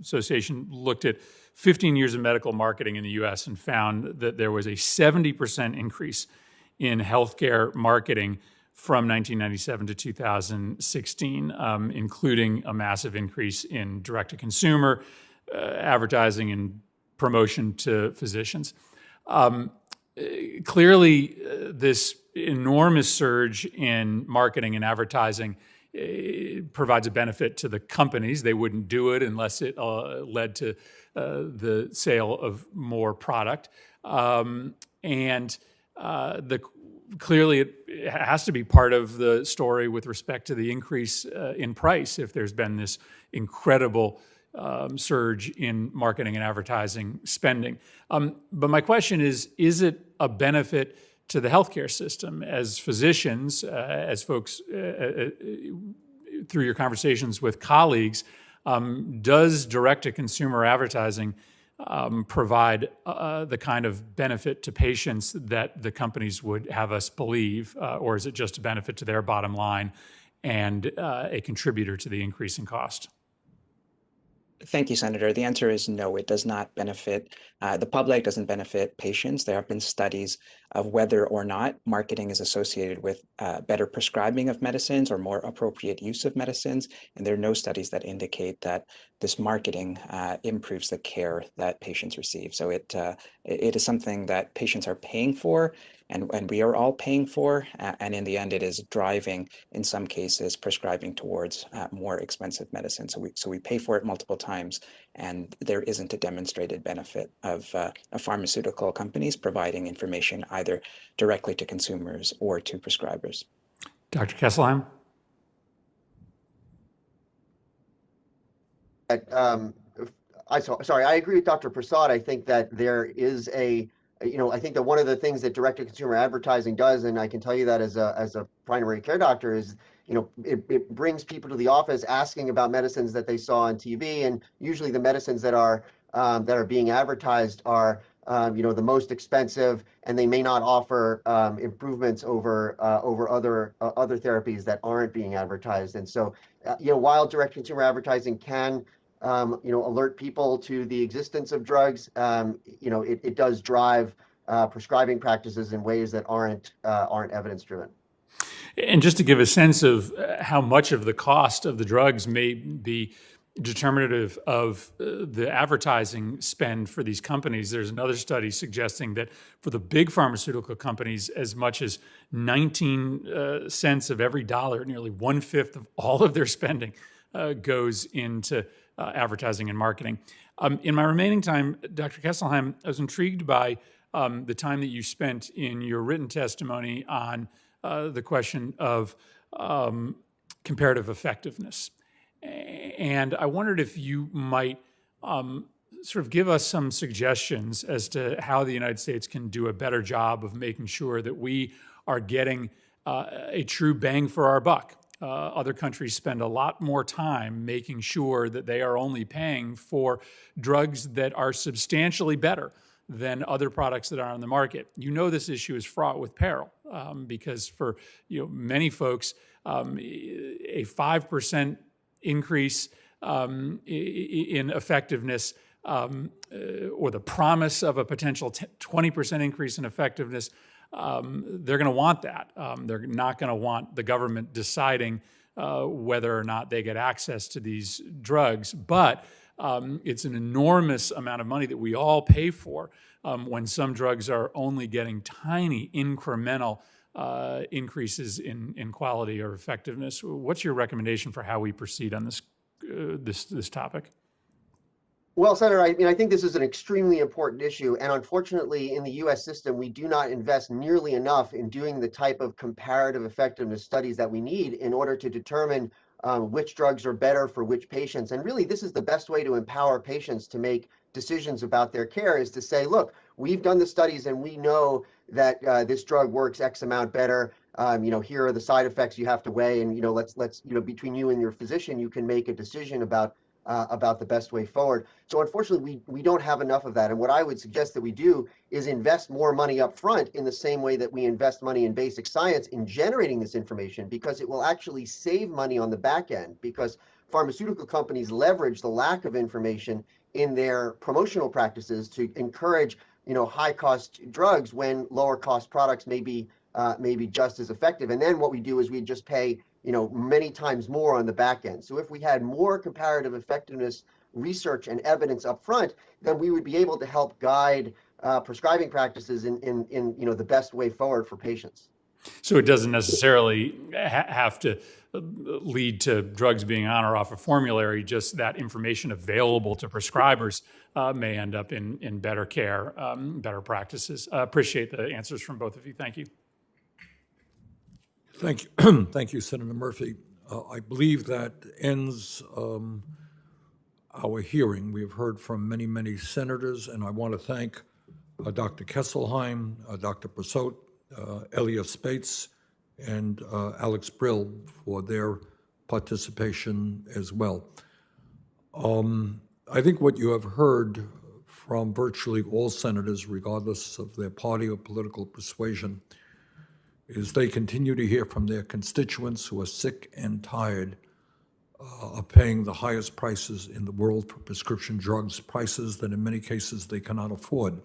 Association looked at 15 years of medical marketing in the U.S. and found that there was a 70% increase in healthcare marketing from 1997 to 2016, including a massive increase in direct-to-consumer advertising and promotion to physicians. Clearly, this enormous surge in marketing and advertising provides a benefit to the companies. They wouldn't do it unless it led to the sale of more product. Clearly, it has to be part of the story with respect to the increase in price if there's been this incredible surge in marketing and advertising spending. But my question is it a benefit to the healthcare system? As physicians, as folks, through your conversations with colleagues, does direct-to-consumer advertising provide the kind of benefit to patients that the companies would have us believe, or is it just a benefit to their bottom line and a contributor to the increase in cost? Thank you, Senator. The answer is no, it does not benefit the public, doesn't benefit patients. There have been studies of whether or not marketing is associated with better prescribing of medicines or more appropriate use of medicines. And there are no studies that indicate that this marketing improves the care that patients receive. So it is something that patients are paying for, and we are all paying for. And in the end, it is driving, in some cases, prescribing towards more expensive medicine. So we pay for it multiple times, and there isn't a demonstrated benefit of pharmaceutical companies providing information either directly to consumers or to prescribers. Dr. Kesselheim? Sorry, I agree with Dr. Persaud. I think that there is I think that one of the things that direct-to-consumer advertising does, and I can tell you that as a primary care doctor, is it brings people to the office asking about medicines that they saw on TV, and usually the medicines that are being advertised are the most expensive, and they may not offer improvements over other therapies that aren't being advertised. And so, while direct-to-consumer advertising can alert people to the existence of drugs, it does drive prescribing practices in ways that aren't evidence-driven. And just to give a sense of how much of the cost of the drugs may be determinative of the advertising spend for these companies, there's another study suggesting that for the big pharmaceutical companies, as much as 19 cents of every dollar, nearly 1/5 of all of their spending, goes into advertising and marketing. In my remaining time, Dr. Kesselheim, I was intrigued by the time that you spent in your written testimony on the question of comparative effectiveness. And I wondered if you might sort of give us some suggestions as to how the United States can do a better job of making sure that we are getting a true bang for our buck. Other countries spend a lot more time making sure that they are only paying for drugs that are substantially better than other products that are on the market. This issue is fraught with peril because for many folks, a 5% increase in effectiveness or the promise of a potential 20% increase in effectiveness, they're going to want that. They're not going to want the government deciding whether or not they get access to these drugs. But it's an enormous amount of money that we all pay for when some drugs are only getting tiny incremental increases in quality or effectiveness. What's your recommendation for how we proceed on this topic? Well, Senator, I think this is an extremely important issue, and unfortunately, in the U.S. system, we do not invest nearly enough in doing the type of comparative effectiveness studies that we need in order to determine which drugs are better for which patients. And really, this is the best way to empower patients to make decisions about their care, is to say, look, we've done the studies and we know that this drug works X amount better. Here are the side effects you have to weigh, and let's between you and your physician, you can make a decision about the best way forward. So unfortunately, we don't have enough of that. And what I would suggest that we do is invest more money up front in the same way that we invest money in basic science in generating this information, because it will actually save money on the back end, because pharmaceutical companies leverage the lack of information in their promotional practices to encourage high cost drugs when lower cost products may be just as effective. And then what we do is we just pay many times more on the back end. So if we had more comparative effectiveness research and evidence up front, then we would be able to help guide prescribing practices in the best way forward for patients. So it doesn't necessarily have to lead to drugs being on or off a formulary, just that information available to prescribers may end up in better care, better practices. Appreciate the answers from both of you. Thank you. Thank you. Thank you, Senator Murphy. I believe that ends our hearing. We have heard from many, many senators, and I want to thank Dr. Kesselheim, Dr. Persaud, Elia Spates, and Alex Brill for their participation as well. I think what you have heard from virtually all senators, regardless of their party or political persuasion, is they continue to hear from their constituents who are sick and tired are paying the highest prices in the world for prescription drugs, prices that in many cases they cannot afford.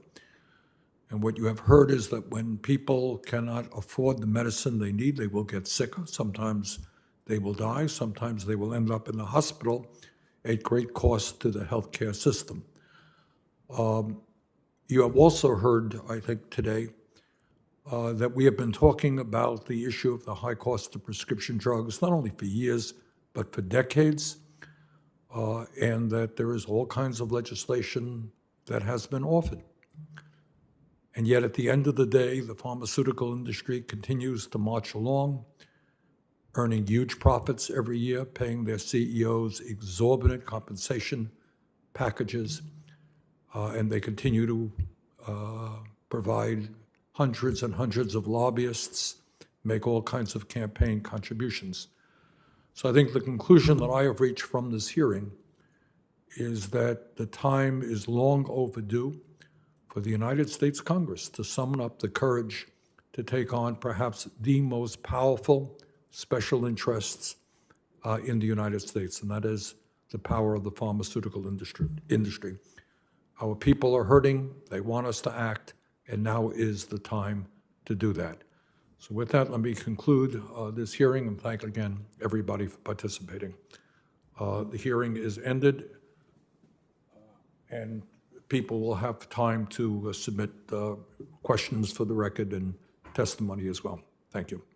And what you have heard is that when people cannot afford the medicine they need, they will get sicker. Sometimes they will die. Sometimes they will end up in the hospital at great cost to the healthcare system. You have also heard, I think, today that we have been talking about the issue of the high cost of prescription drugs, not only for years, but for decades, and that there is all kinds of legislation that has been offered. And yet, at the end of the day, the pharmaceutical industry continues to march along, earning huge profits every year, paying their CEOs exorbitant compensation packages, and they continue to provide hundreds and hundreds of lobbyists, make all kinds of campaign contributions. So I think the conclusion that I have reached from this hearing is that the time is long overdue for the United States Congress to summon up the courage to take on perhaps the most powerful special interests in the United States, and that is the power of the pharmaceutical industry. Our people are hurting, they want us to act, and now is the time to do that. So with that, let me conclude this hearing and thank again everybody for participating. The hearing is ended, and people will have time to submit questions for the record and testimony as well. Thank you.